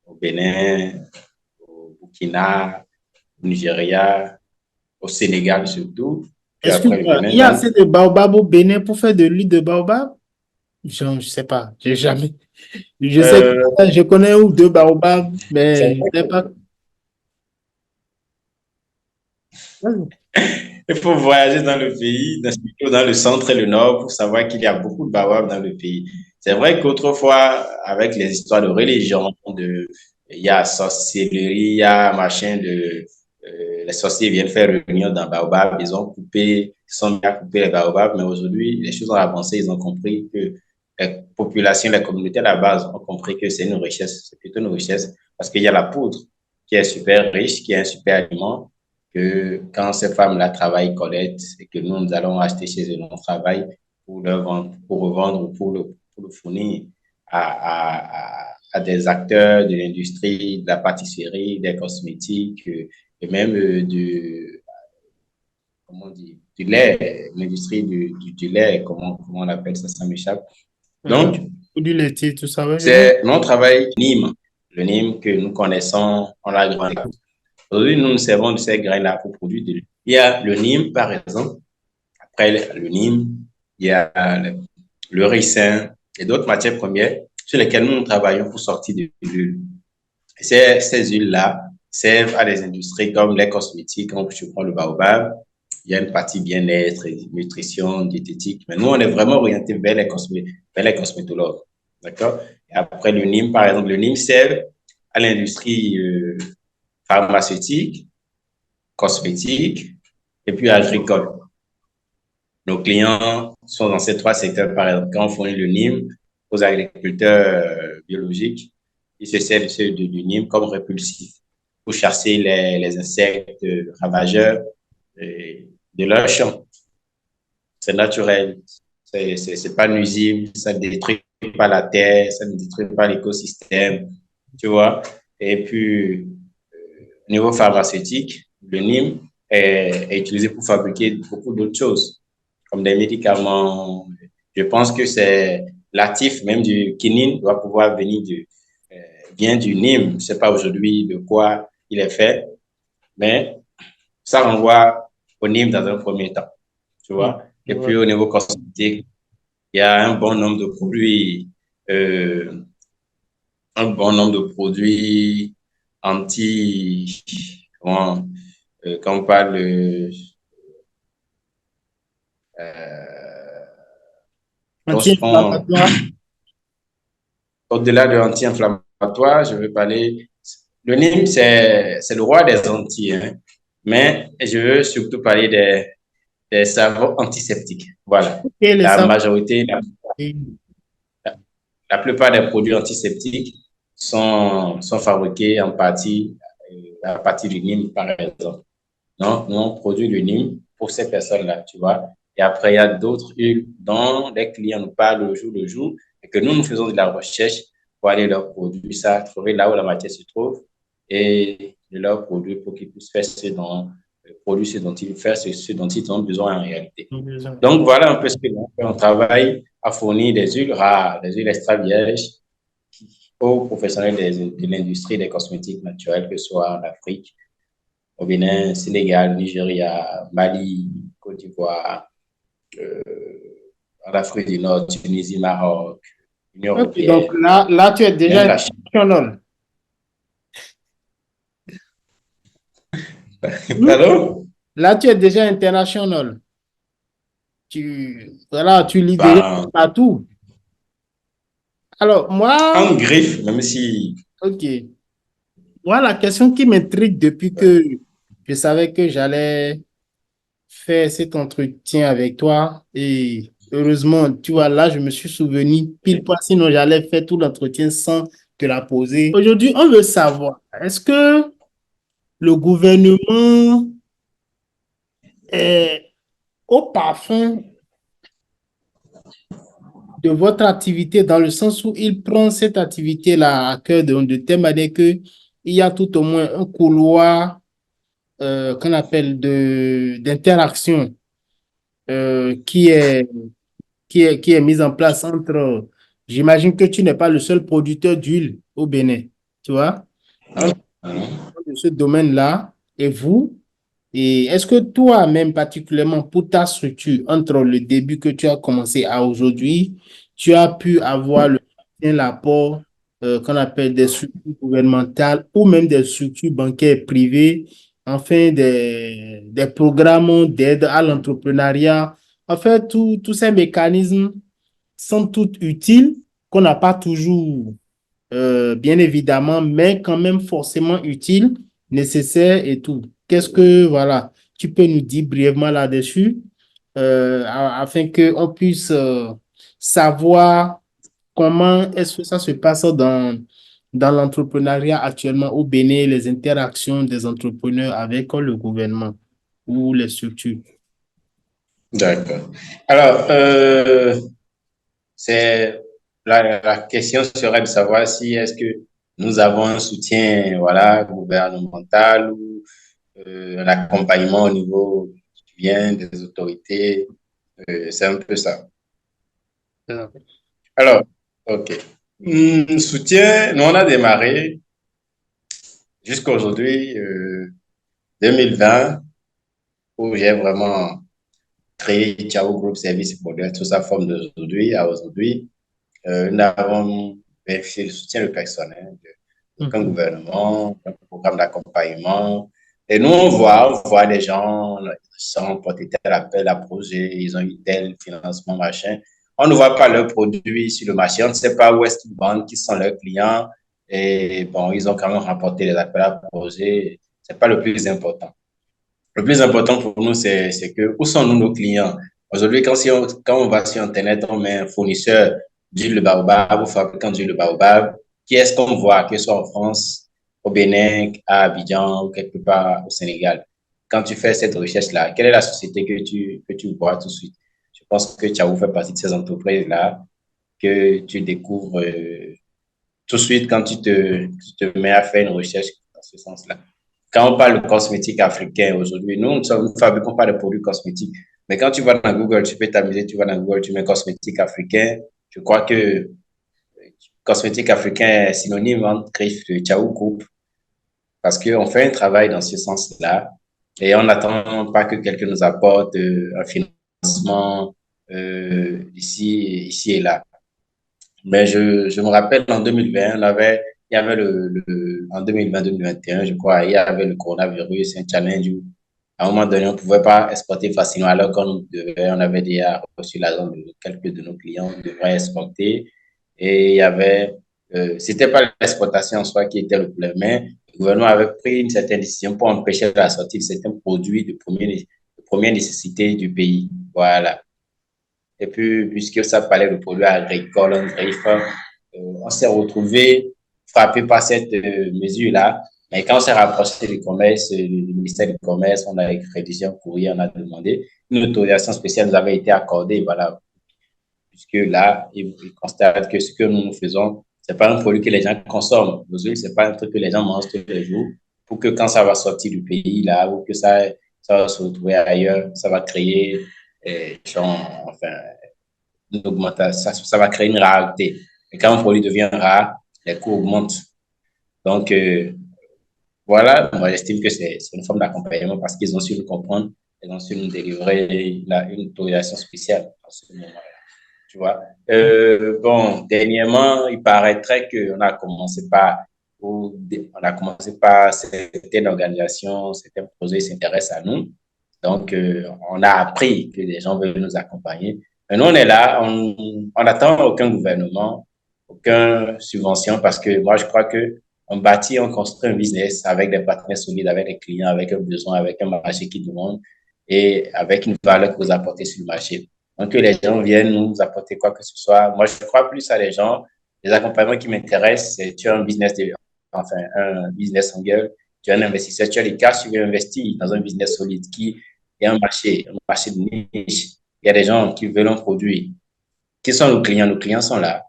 au Bénin, au Burkina, au Nigeria, au Sénégal surtout, puis après le Excuse-moi, Bénin. il y a Donc, assez de baobab au Bénin pour faire de l'huile de baobab? Je sais pas, j'ai jamais. Je sais que euh, je connais un ou deux baobabs, c'est mais je vrai sais pas. qu'il faut voyager dans le pays, surtout dans le centre et le nord, pour savoir qu'il y a beaucoup de baobabs dans le pays. C'est vrai qu'autrefois, avec les histoires de religion, il y a sorcellerie, il y a machin les sorciers viennent faire réunion dans baobab, ils sont mis à couper les baobabs, mais aujourd'hui, les choses ont avancé, ils ont compris que les populations, les communautés à la base ont compris que c'est une richesse, c'est plutôt une richesse, parce qu'il y a la poudre qui est super riche, qui est un super aliment, que quand ces femmes-là travaillent, collectent, et que nous allons acheter chez eux, on travaille pour leur vendre, pour revendre ou pour le fournir à des acteurs de l'industrie, de la pâtisserie, des cosmétiques, et même comment on dit, du lait, l'industrie du lait, comment on appelle ça, ça m'échappe. Donc, Ou du laitier, tout ça, ouais, je vois. c'est mon travail Nîmes, le Nîmes que nous connaissons, on l'a grandi. Aujourd'hui, nous nous servons de ces grains-là pour produire de l'huile. Il y a le Nîmes, par exemple. Après le Nîmes, il y a le ricin et d'autres matières premières sur lesquelles nous travaillons pour sortir de l'huile. Ces huiles-là servent à des industries comme les cosmétiques, comme je prends le baobab. Il y a une partie bien-être, nutrition, diététique. Mais nous, on est vraiment orienté vers les cosmétologues. D'accord? Et après, le Nîmes, par exemple, le Nîmes sert à l'industrie pharmaceutique, cosmétique et puis agricole. Nos clients sont dans ces trois secteurs. Par exemple, quand on fournit le Nîmes aux agriculteurs biologiques, ils se servent du Nîmes comme répulsif pour chasser les insectes ravageurs de leur champ. C'est naturel, c'est pas nuisible, ça ne détruit pas la terre, ça ne détruit pas l'écosystème, tu vois. Et puis, au niveau pharmaceutique, le Nîmes est utilisé pour fabriquer beaucoup d'autres choses, comme des médicaments. Je pense que c'est l'actif même du quinine doit pouvoir vient du Nîmes. Je ne sais pas aujourd'hui de quoi il est fait, mais ça renvoie au Nîmes dans un premier temps, tu Hmm, vois. je Et vois. puis au niveau cosmétique, il y a euh, un bon nombre de produits anti, comment, quand on parle lorsqu'on, Anti-inflammatoire. au-delà de l'anti-inflammatoire, je veux parler, le Nîmes, c'est le roi des anti, hein, mais je veux surtout parler des savons antiseptiques. Voilà. Et les La savons. majorité, la plupart des produits antiseptiques sont fabriqués en partie à partir du Nîmes, par exemple. Non, nous, on produit le Nîmes pour ces personnes-là, tu vois. Et après, il y a d'autres huiles dont les clients nous parlent le jour, et que nous faisons de la recherche pour aller leur produire ça, trouver là où la matière se trouve, et de leur produire pour qu'ils puissent faire produire ce dont ils faire ce dont ils ont besoin en réalité. Donc, voilà un peu ce que l'on fait. On travaille à fournir des huiles rares, des huiles extra vierges aux professionnels de l'industrie des cosmétiques naturels, que ce soit en Afrique, au Bénin, Sénégal, Nigeria, Mali, Côte d'Ivoire, euh, en Afrique du Nord, Tunisie, Maroc, Union Ok, donc européenne, là, tu es déjà même la Chine. international. Hmm? Pardon? Là, tu es déjà international. Voilà, tu lis déjà Ben, partout. Alors, moi, en griffe, même si. ok. Moi, la question qui m'intrigue depuis que je savais que j'allais faire cet entretien avec toi, et heureusement, tu vois, là, je me suis souvenu pile poil, sinon j'allais faire tout l'entretien sans te la poser. Aujourd'hui, on veut savoir, est-ce que le gouvernement est au parfum de votre activité dans le sens où il prend cette activité-là à cœur de telle manière que il y a tout au moins un couloir qu'on appelle d'interaction euh, qui est, qui est mis en place entre, j'imagine que tu n'es pas le seul producteur d'huile au Bénin, tu vois, Non, entre non. ce domaine-là et vous. Et est-ce que toi, même particulièrement pour ta structure, entre le début que tu as commencé à aujourd'hui, tu as pu avoir le soutien, l'apport qu'on appelle des structures gouvernementales ou même des structures bancaires privées, enfin des programmes d'aide à l'entrepreneuriat. En fait, tous ces mécanismes sont tous utiles, qu'on n'a pas toujours bien évidemment, mais quand même forcément utile, nécessaire et tout. Qu'est-ce que, voilà, tu peux nous dire brièvement là-dessus, afin qu'on puisse savoir comment est-ce que ça se passe dans l'entrepreneuriat actuellement au Bénin, les interactions des entrepreneurs avec le gouvernement ou les structures. D'accord. Alors, c'est la question serait de savoir si est-ce que nous avons un soutien, voilà, gouvernemental ou un accompagnement au niveau bien des autorités. C'est un peu ça. Alors, OK. Soutien, nous on a démarré jusqu'à aujourd'hui, 2020, où j'ai vraiment créé Tiao Group Service Product sous sa forme d'aujourd'hui à aujourd'hui. Nous avons vérifié le soutien de personne, hein, aucun Mhm. gouvernement, un programme d'accompagnement. Et nous, on voit des gens, ils sont portés tel appel à projet, ils ont eu tel financement, machin. On ne voit pas leurs produits sur le marché, on ne sait pas où est-ce qu'ils vendent, qui sont leurs clients. Et bon, ils ont quand même remporté les appels à projet. C'est pas le plus important. Le plus important pour nous, c'est que où sont nous nos clients? Aujourd'hui, quand on va sur Internet, on met un fournisseur d'huile de baobab ou fabricant d'huile de baobab. Qui est-ce qu'on voit, que ce soit en France, au Bénin, à Abidjan ou quelque part au Sénégal? Quand tu fais cette recherche-là, quelle est la société que tu vois tout de suite? Je pense que Tiago fait partie de ces entreprises-là que tu découvres tout de suite quand tu te mets à faire une recherche dans ce sens-là. Quand on parle de cosmétiques africains aujourd'hui, nous ne fabriquons pas de produits cosmétiques. Mais quand tu vas dans Google, tu peux t'amuser, tu vas dans Google, tu mets cosmétiques africains. Je crois que cosmétiques africains est synonyme entre Griffe de Tchaou Group parce qu'on fait un travail dans ce sens-là et on n'attend pas que quelqu'un nous apporte un financement ici et là. Mais je me rappelle en 2020, il y avait en 2020-2021, je crois, il y avait le coronavirus, un challenge où, à un moment donné, on ne pouvait pas exporter facilement alors qu'on devait, on avait déjà reçu l'argent de quelques de nos clients, on devrait exporter. Et il y avait, c'était pas l'exportation en soi qui était le problème, mais le gouvernement avait pris une certaine décision pour empêcher la sortie de certains produits de première nécessité du pays. Voilà. Et puis, puisque ça parlait de produits agricoles, en griffe, on s'est retrouvé frappé par cette mesure-là. Mais quand on s'est rapproché du commerce, du ministère du Commerce, on a rédigé un courrier, on a demandé une autorisation spéciale nous avait été accordée. Voilà, puisque là, ils constatent que ce que nous faisons, c'est pas un produit que les gens consomment. Nos huiles, c'est pas un truc que les gens mangent tous les jours. Pour que quand ça va sortir du pays, là, ou que ça va se retrouver ailleurs, ça va créer, enfin, une augmentation, ça va créer une rareté. Et quand un produit devient rare, les coûts augmentent. Donc, voilà, moi j'estime que c'est une forme d'accompagnement parce qu'ils ont su nous comprendre, ils ont su nous délivrer une autorisation spéciale à ce moment-là. Tu vois. Bon, dernièrement, il paraîtrait qu'on a commencé par certaines organisations, certains projets s'intéressent à nous. Donc, on a appris que des gens veulent nous accompagner. Mais nous, on est là, on n'attend aucun gouvernement, aucune subvention parce que moi, je crois que on bâtit, on construit un business avec des partenaires solides, avec des clients, avec un besoin, avec un marché qui demande et avec une valeur que vous apportez sur le marché. Donc, que les gens viennent nous apporter quoi que ce soit. Moi, je crois plus à les gens. Les accompagnements qui m'intéressent, c'est tu as un business en gueule, tu es un investisseur, tu as les cash, tu veux investir dans un business solide qui est un marché de niche. Il y a des gens qui veulent un produit. Qui sont nos clients? Nos clients sont là.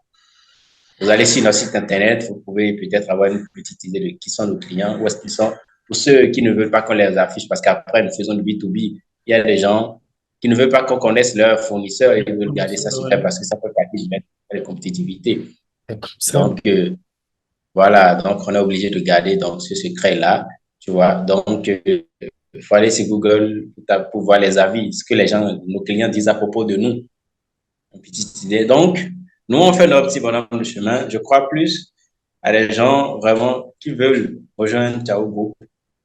Vous allez sur notre site internet, vous pouvez peut-être avoir une petite idée de qui sont nos clients, où est-ce qu'ils sont. Pour ceux qui ne veulent pas qu'on les affiche, parce qu'après, nous faisons du B2B, il y a des gens qui ne veulent pas qu'on connaisse leurs fournisseurs et ils veulent garder ça secret Ouais. parce que ça peut partir de la compétitivité. C'est comme ça. Donc, voilà, donc on est obligé de garder donc, ce secret-là, tu vois. Donc, il faut aller sur Google pour voir les avis, ce que les gens, nos clients disent à propos de nous. Une petite idée. Donc, nous, on fait notre petit bonhomme de chemin. Je crois plus à des gens vraiment qui veulent rejoindre Ciao Group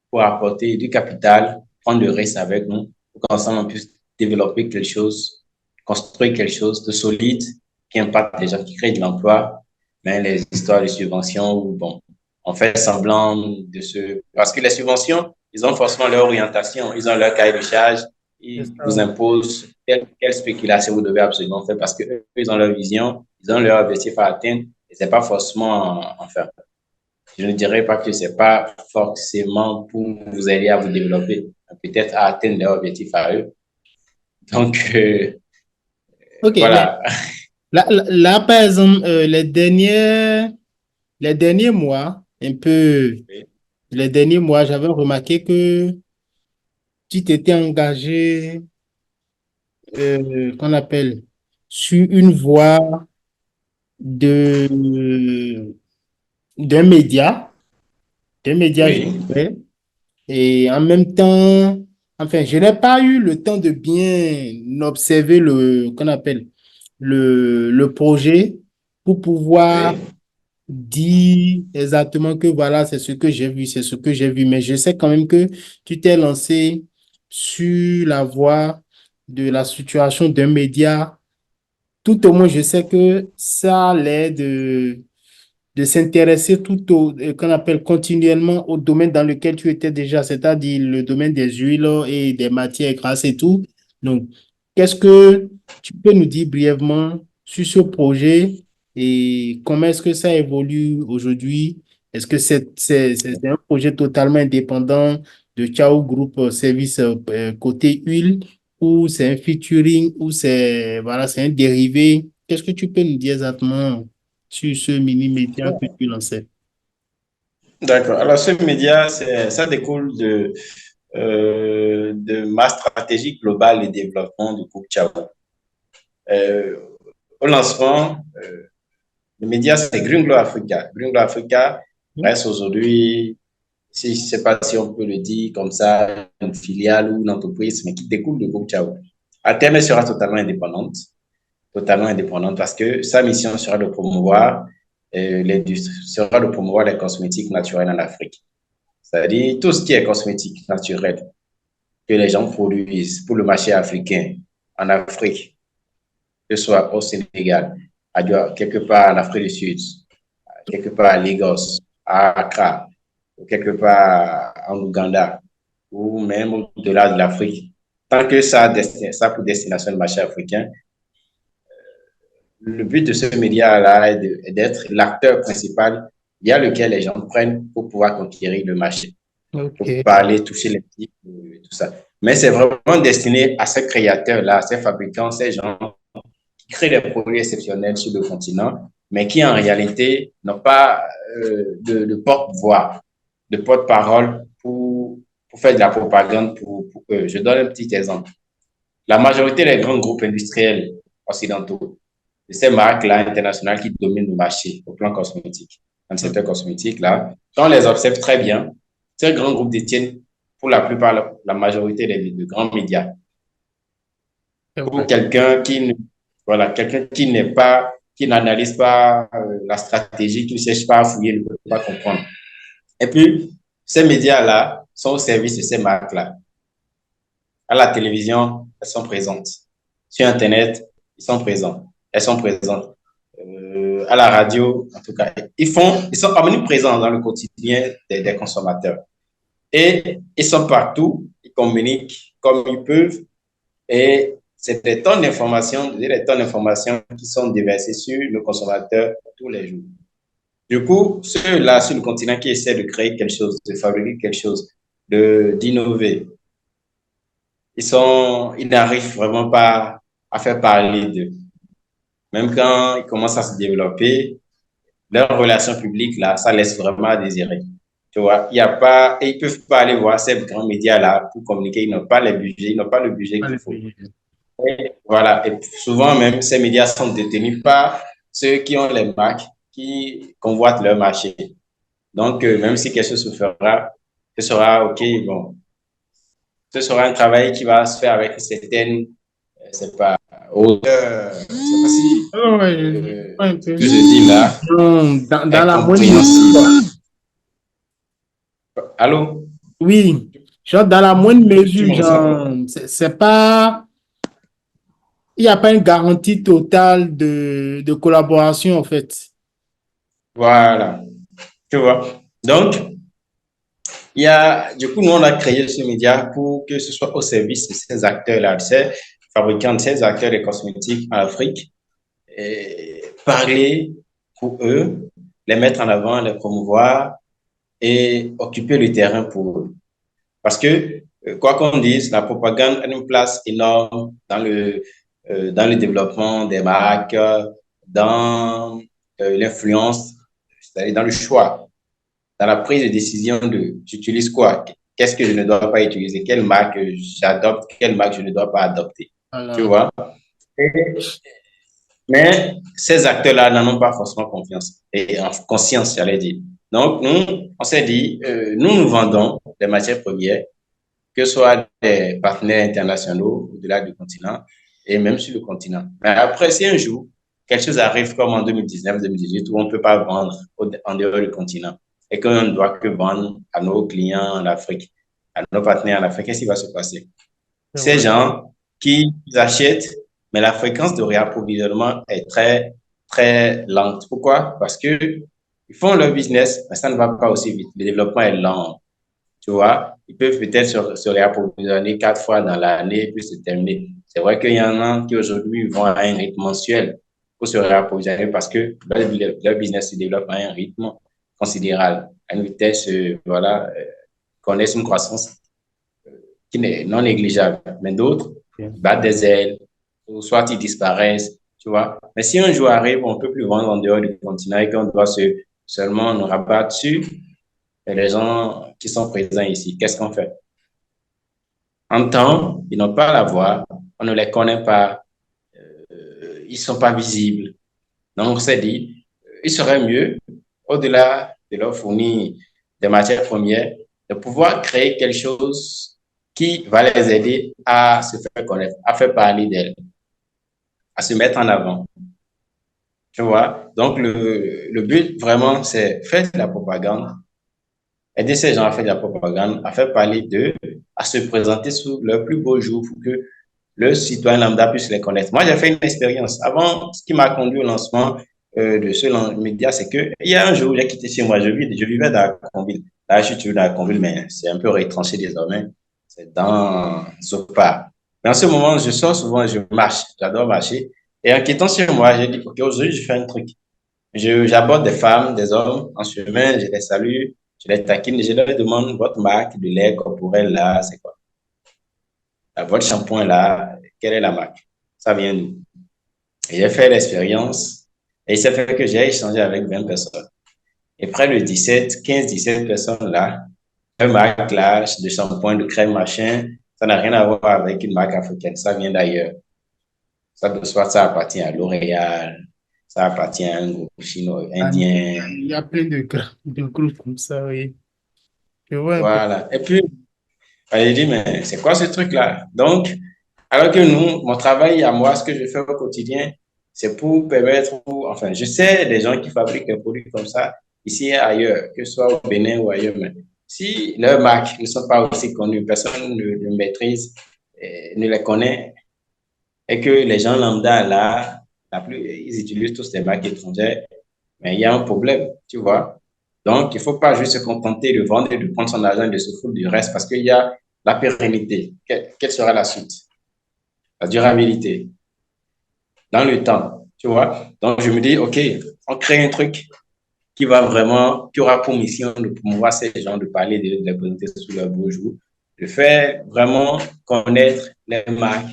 pour apporter du capital, prendre le risque avec nous, pour qu'ensemble on puisse développer quelque chose, construire quelque chose de solide qui impacte les gens, qui crée de l'emploi. Mais les histoires de subventions, où, bon, on fait semblant de se... Parce que les subventions, ils ont forcément leur orientation, ils ont leur cahier de charge, C'est ils ça. vous imposent quelle spéculation vous devez absolument faire parce qu'eux, ils ont leur vision, ils ont leur objectif à atteindre et c'est pas forcément, enfin, je ne dirais pas que c'est pas forcément pour vous aider à vous développer, peut-être à atteindre leur objectif à eux. Donc, OK, mais voilà. là, par exemple, les derniers mois, un peu, les derniers mois, j'avais remarqué que tu t'étais engagé, qu'on appelle, sur une voie de, d'un média, d'un média, je Oui, dirais. Et en même temps, enfin, je n'ai pas eu le temps de bien observer qu'on appelle, le projet pour pouvoir oui. dire exactement que voilà, c'est ce que j'ai vu, c'est ce que j'ai vu. Mais je sais quand même que tu t'es lancé sur la voie de la situation d'un média. Tout au moins, je sais que ça a l'air de s'intéresser qu'on appelle continuellement au domaine dans lequel tu étais déjà, c'est-à-dire le domaine des huiles et des matières grasses et tout. Donc, qu'est-ce que tu peux nous dire brièvement sur ce projet et comment est-ce que ça évolue aujourd'hui? Est-ce que c'est un projet totalement indépendant de Chao Group Service côté huile ou c'est un featuring ou voilà, c'est un dérivé? Qu'est-ce que tu peux nous dire exactement sur ce mini-média que tu lançais? D'accord. Alors, ce média, ça découle de ma stratégie globale de développement du groupe Chao. Euh, Au lancement, le média, c'est Green Africa. Green Africa Hmm? reste aujourd'hui, si, je ne sais pas si on peut le dire comme ça, une filiale ou une entreprise, mais qui découle du groupe Chao. À terme, elle sera totalement indépendante parce que sa mission sera de promouvoir l'industrie, sera de promouvoir les cosmétiques naturels en Afrique. C'est-à-dire tout ce qui est cosmétique naturel que les gens produisent pour le marché africain, en Afrique, que ce soit au Sénégal, quelque part en Afrique du Sud, quelque part à Lagos, à Accra, ou quelque part en Ouganda, ou même au-delà de l'Afrique. Tant que ça a pour destination le marché africain, le but de ce média-là est d'être l'acteur principal via lequel les gens prennent pour pouvoir conquérir le marché, pour Ok. parler, toucher les types, tout ça. Mais c'est vraiment destiné à ces créateurs-là, ces fabricants, ces gens qui créent des produits exceptionnels sur le continent, mais qui en réalité n'ont pas de porte-voix, de porte-parole pour faire de la propagande pour eux. Je donne un petit exemple. La majorité des grands groupes industriels occidentaux, de ces marques-là internationales qui dominent le marché au plan cosmétique, dans le secteur cosmétique-là, quand on les observe très bien, ces grands groupes détiennent pour la plupart la majorité des grands médias. C'est Pour vrai. quelqu'un voilà, quelqu'un qui n'est pas, qui n'analyse pas la stratégie, qui ne cherche pas à fouiller, ne peut pas comprendre. Et puis, ces médias-là sont au service de ces marques-là. À la télévision, elles sont présentes. Sur Internet, ils sont présents. Elles sont présentes. À la radio, en tout cas, ils sont omniprésents dans le quotidien des consommateurs. Et ils sont partout, ils communiquent comme ils peuvent. Et c'est des tonnes d'informations qui sont déversées sur le consommateur tous les jours. Du coup, ceux-là sur le continent qui essaient de créer quelque chose, de fabriquer quelque chose, d'innover, ils n'arrivent vraiment pas à faire parler d'eux. Même quand ils commencent à se développer, leurs relations publiques, là, ça laisse vraiment à désirer. Tu vois, il y a pas, et ils peuvent pas aller voir ces grands médias-là pour communiquer. Ils n'ont pas les budgets, ils n'ont pas le budget qu'il Allez, faut. Et voilà. Et souvent même, ces médias sont détenus par ceux qui ont les marques, qui convoitent leur marché. Donc, même si quelque chose se fera, ce sera OK, bon, Ce sera un travail qui va se faire avec une certaine, c'est pas, hauteur, je sais pas si Ah ouais, je vois un ce peu. que je dis là Dans est la moindre mesure, quoi. compréhensible. Allô? Oui, genre dans la moindre Tu mesure, me reçois? genre, c'est pas, il n'y a pas une garantie totale de collaboration, en fait. Voilà, tu vois. Donc, du coup, nous, on a créé ce média pour que ce soit au service de ces acteurs-là, ces fabricants, de ces acteurs de cosmétiques en Afrique, et parler pour eux, les mettre en avant, les promouvoir et occuper le terrain pour eux. Parce que, quoi qu'on dise, la propagande a une place énorme dans le développement des marques, dans l'influence, c'est-à-dire dans le choix, dans la prise de décision de j'utilise quoi, qu'est-ce que je ne dois pas utiliser, quelle marque j'adopte, quelle marque je ne dois pas adopter. Tu Voilà. vois? Mais ces acteurs-là n'en ont pas forcément confiance et en conscience, j'allais dire. Donc, nous, on s'est dit, nous vendons des matières premières, que ce soit des partenaires internationaux au-delà du continent et même sur le continent. Mais après, si un jour, quelque chose arrive comme en 2019-2018 où on ne peut pas vendre en dehors du continent et qu'on ne doit que vendre à nos clients en Afrique, à nos partenaires en Afrique, qu'est-ce qui va se passer? C'est Ces vrai. gens qui achètent, mais la fréquence de réapprovisionnement est très, très lente. Pourquoi? Parce que ils font leur business, mais ça ne va pas aussi vite. Le développement est lent. Tu vois, ils peuvent peut-être se réapprovisionner 4 fois dans l'année, puis se terminer. C'est vrai qu'il y en a qui aujourd'hui vont à un rythme mensuel pour se réapprovisionner parce que leur business se développe à un rythme considérable, à une vitesse, voilà, connaissent une croissance qui n'est non négligeable. Mais d'autres battent des ailes, ou soit ils disparaissent, tu vois. Mais si un jour arrive, on ne peut plus vendre en dehors du continent et qu'on doit seulement nous rabattre sur les gens qui sont présents ici, qu'est-ce qu'on fait? En temps, ils n'ont pas la voix, on ne les connaît pas, ils ne sont pas visibles. Donc, on s'est dit, il serait mieux, au-delà de leur fournir des matières premières, de pouvoir créer quelque chose qui va les aider à se faire connaître, à faire parler d'elles, à se mettre en avant. Tu vois? Donc, le but, vraiment, c'est faire de la propagande, aider ces gens à faire de la propagande, à faire parler d'eux, à se présenter sous leur plus beau jour pour que le citoyen lambda puisse les connaître. Moi, j'ai fait une expérience. Avant, ce qui m'a conduit au lancement de ce média, c'est que il y a un jour, j'ai quitté chez moi. Je vivais dans Conville. Là, je suis toujours dans Conville, mais c'est un peu retranché désormais. C'est dans Zopa. Mais en ce moment, je sors souvent, je marche. J'adore marcher. Et en quittant chez moi, j'ai dit, OK, aujourd'hui, je fais un truc. J'aborde des femmes, des hommes en chemin, je les salue, je les taquine, je leur demande votre marque de lait corporel là, c'est quoi? Votre shampoing là, quelle est la marque? Ça vient d'où? Et j'ai fait l'expérience et ça fait que j'ai échangé avec 20 personnes. Et près de 17 personnes là, une marque là, de shampoing, de crème, machin, ça n'a rien à voir avec une marque africaine, ça vient d'ailleurs. Soit ça appartient à L'Oréal, ça appartient à un groupe chinois, Ah, indien. il y a plein de groupes comme ça, oui. Je vois un peu. Voilà. Et puis, j'ai dit, mais c'est quoi ce truc-là? Donc, alors que nous, mon travail à moi, ce que je fais au quotidien, c'est pour permettre, enfin, je sais des gens qui fabriquent des produits comme ça, ici et ailleurs, que ce soit au Bénin ou ailleurs, mais si leurs marques ne sont pas aussi connues, personne ne maîtrise, ne les connaît, et que les gens lambda, là, ils utilisent tous des marques étrangères, mais il y a un problème, tu vois. Donc, il ne faut pas juste se contenter de vendre et de prendre son argent et de se foutre du reste parce qu'il y a la pérennité. Quelle sera la suite? La durabilité dans le temps, tu vois. Donc, je me dis, OK, on crée un truc qui aura pour mission de promouvoir ces gens, de parler, de les présenter sous leur beau jour, de faire vraiment connaître les marques,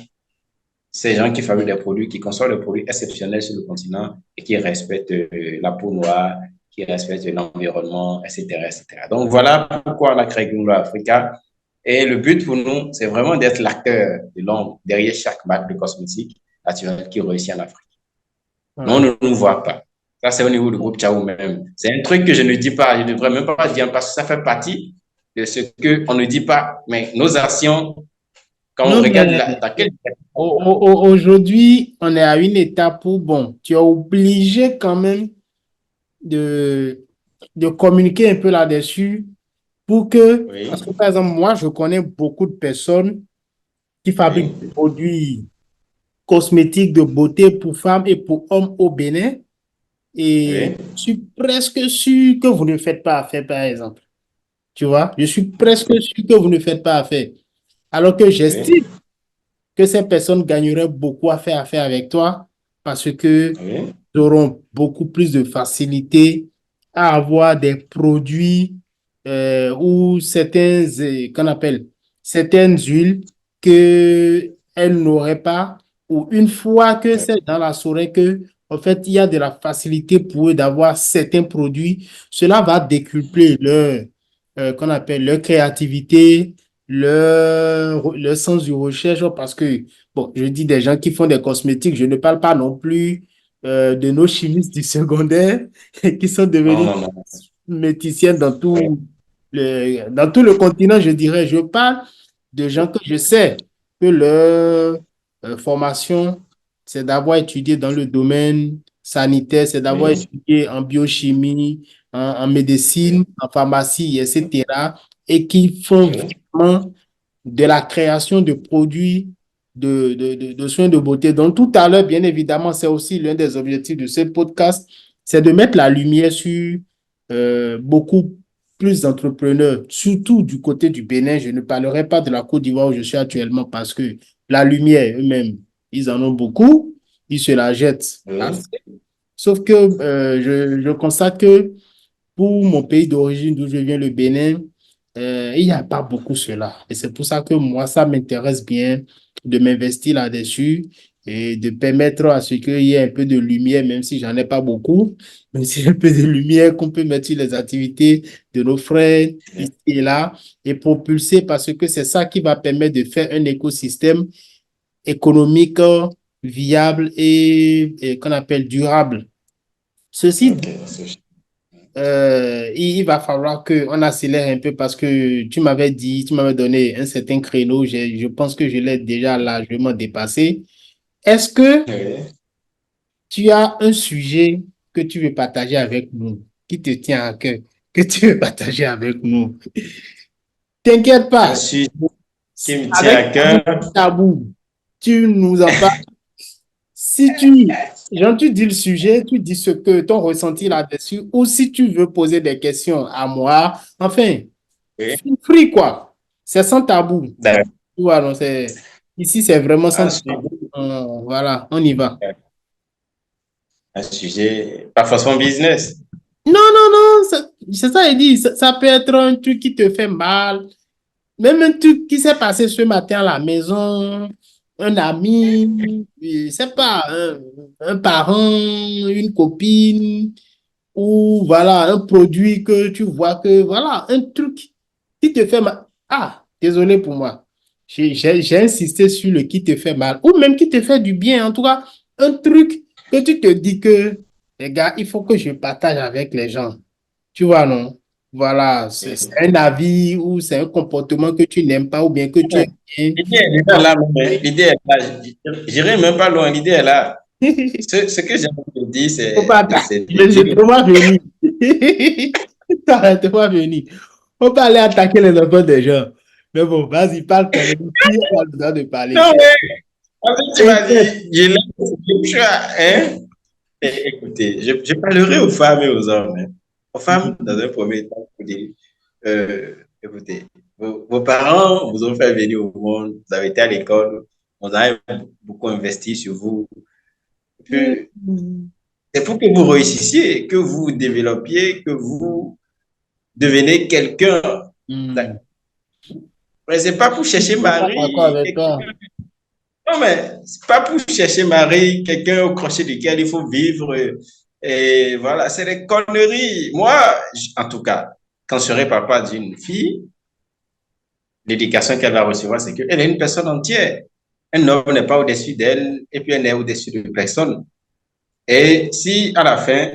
ces gens qui fabriquent des produits, qui consomment des produits exceptionnels sur le continent et qui respectent la peau noire, qui respectent l'environnement, etc., etc. Donc, voilà pourquoi on a créé Greenlow Africa. Et le but pour nous, c'est vraiment d'être l'acteur de l'ombre derrière chaque marque de cosmétiques naturelle qui réussit en Afrique. Mais on Voilà. ne nous voit pas. Ça, c'est au niveau du groupe Ciao même. C'est un truc que je ne dis pas, je ne devrais même pas dire parce que ça fait partie de ce qu'on ne dit pas, mais nos actions, quand on Non, regarde mais dans quel... aujourd'hui, on est à une étape où, bon, tu es obligé quand même de, de communiquer un peu là-dessus pour que, Oui, parce que par exemple, moi, je connais beaucoup de personnes qui oui, fabriquent des produits cosmétiques de beauté pour femmes et pour hommes au Bénin. Et oui, je suis presque sûr que vous ne faites pas affaire, par exemple. Tu vois, je suis presque sûr que vous ne faites pas affaire. Alors que oui, j'estime que ces personnes gagneraient beaucoup à faire affaire avec toi parce que oui, ils auront beaucoup plus de facilité à avoir des produits ou qu'on appelle certaines huiles que elles n'auraient pas, ou une fois que c'est dans la soirée que, en fait, il y a de la facilité pour eux d'avoir certains produits, cela va décupler qu'on appelle leur créativité, leur sens du recherche, parce que, bon, je dis des gens qui font des cosmétiques, je ne parle pas non plus de nos chimistes du secondaire qui sont non, devenus non, non, méticiens oui, dans tout le continent, je dirais. Je parle de gens que je sais que leur formation, c'est d'avoir étudié dans le domaine sanitaire, c'est d'avoir oui, étudié en biochimie, en médecine, oui, en pharmacie, etc. Et qui font oui, vraiment de la création de produits de soins de beauté. Donc, tout à l'heure, bien évidemment, c'est aussi l'un des objectifs de ce podcast, c'est de mettre la lumière sur beaucoup plus d'entrepreneurs, surtout du côté du Bénin. Je ne parlerai pas de la Côte d'Ivoire où je suis actuellement parce que la lumière, eux-mêmes, ils en ont beaucoup, ils se la jettent oui, assez. Sauf que je constate que pour mon pays d'origine, d'où je viens, le Bénin, il n'y a pas beaucoup cela. Et c'est pour ça que moi, ça m'intéresse bien de m'investir là-dessus et de permettre à ce qu'il y ait un peu de lumière, même si j'en ai pas beaucoup, même si j'ai un peu de lumière qu'on peut mettre sur les activités de nos frères oui, ici et là et propulser parce que c'est ça qui va permettre de faire un écosystème économique viable et qu'on appelle durable. Ceci ok, dit, il va falloir qu'on accélère un peu parce que tu m'avais donné un certain créneau. Je pense que je l'ai déjà largement dépassé. Est-ce que oui. tu as un sujet que tu veux partager avec nous, qui te tient à cœur, que tu veux partager avec nous? T'inquiète Un pas, sujet qui me tient avec à cœur. tabou, tu nous en parles. Si tu dis le sujet, tu dis ce que ton ressenti là-dessus, ou si tu veux poser des questions à moi, enfin, Oui, feel free, quoi. C'est sans tabou. d'accord. Tu vois, non, ici, c'est vraiment Un sans sujet, tabou. Voilà, on y va. un sujet, pas forcément business. Non, non, non, c'est ça, il dit, ça peut être un truc qui te fait mal, même un truc qui s'est passé ce matin à la maison, un ami, je sais pas, un parent, une copine, ou voilà, un produit que tu vois que, voilà, un truc qui te fait mal. Ah, désolé pour moi. J'ai insisté sur le qui te fait mal, ou même qui te fait du bien. En tout cas, un truc que tu te dis que, les gars, il faut que je partage avec les gens. Tu vois, non? Voilà, c'est Oui. un avis ou c'est un comportement que tu n'aimes pas ou bien que tu Ouais. aimes bien. L'idée est déjà là, mais l'idée est là. J'irai même pas loin, l'idée est là. Ce que j'ai envie de dire, Faut pas c'est de je dire, te vois venir. Arrête pas venir. Faut pas aller attaquer les enfants des gens. Mais bon, vas-y, parle quand même. Qui a le droit de parler? non, mais en fait, tu m'as T'inquiète. dit, je laisse le choix, hein? Écoutez, je parlerai aux femmes et aux hommes, hein. Aux femmes, dans un premier temps, pour dire, écoutez, vos parents vous ont fait venir au monde, vous avez été à l'école, on a beaucoup investi sur vous. Puis, c'est pour que vous réussissiez, que vous vous développiez, que vous devenez quelqu'un. Hmm. Mais c'est pas pour Je chercher suis pas d'accord mari. avec toi. Non, mais c'est pas pour chercher mari, quelqu'un au crochet duquel il faut vivre. Et voilà, c'est des conneries. Moi, en tout cas, quand je serai papa d'une fille, l'éducation qu'elle va recevoir, c'est qu'elle est une personne entière. Un homme n'est pas au-dessus d'elle et puis elle n'est au-dessus de personne. Et si à la fin,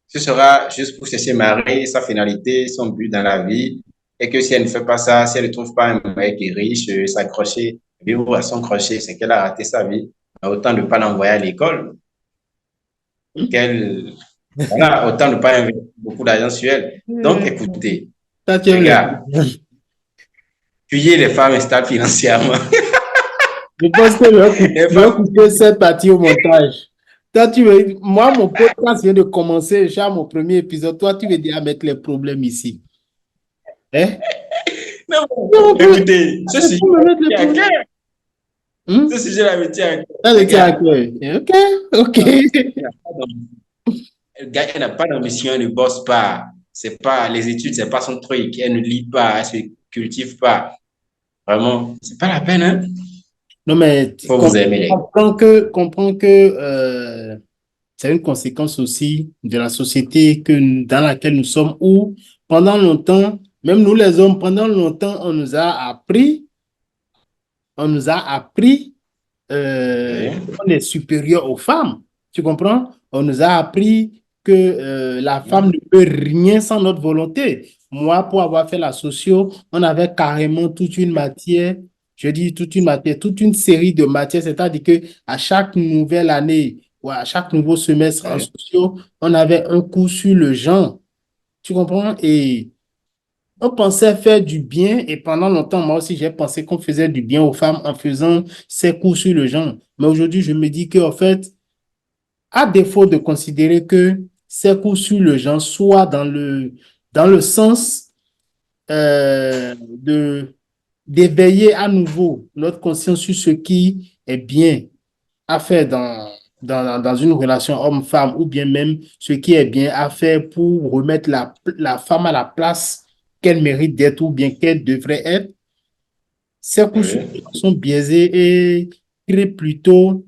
ce sera juste pour chercher mari, sa finalité, son but dans la vie, et que si elle ne fait pas ça, si elle ne trouve pas un mec qui est riche, s'accrocher, vivre à son crochet, c'est qu'elle a raté sa vie. Autant ne pas l'envoyer à l'école, qu'elle, voilà, autant ne pas investir beaucoup d'argent sur elle. Donc, écoutez, Ça, tu les aimes les gars, fuyez les femmes instables financièrement. Je pense que Les je vais femmes, couper cette partie au montage. Toi, moi, mon podcast vient de commencer, j'ai mon premier épisode. Toi, tu veux déjà mettre les problèmes ici. Hein? non, Non, écoutez, ce c'est sujet pour me mettre les me tient à problèmes. cœur. Hmm? Ce sujet-là me tient à cœur. Ça le Les tient à gars, cœur. OK, OK. elle n'a pas d'ambition, elle ne bosse pas. C'est pas, les études, c'est pas son truc. Elle ne lit pas, elle se cultive pas. Vraiment, c'est pas la peine, hein. Non, mais Faut vous aimer, les gars. comprends que c'est une conséquence aussi de la société dans laquelle nous sommes, où pendant longtemps, même nous les hommes, pendant longtemps, on nous a appris Oui, on est supérieur aux femmes. Tu comprends? On nous a appris que la femme ne peut rien sans notre volonté. Moi, pour avoir fait la socio, on avait carrément toute une matière, je dis toute une matière, toute une série de matières, c'est-à-dire que à chaque nouvelle année ou à chaque nouveau semestre en oui, socio, on avait un cours sur le genre. Tu comprends? Et on pensait faire du bien et pendant longtemps, moi aussi, j'ai pensé qu'on faisait du bien aux femmes en faisant ces cours sur le genre. Mais aujourd'hui, je me dis qu'en fait, à défaut de considérer que ces cours sur le genre soient dans le sens d'éveiller à nouveau notre conscience sur ce qui est bien à faire dans une relation homme-femme ou bien même ce qui est bien à faire pour remettre la femme à la place qu'elle mérite d'être ou bien qu'elle devrait être, ces couches oui, sont biaisées et créent plutôt,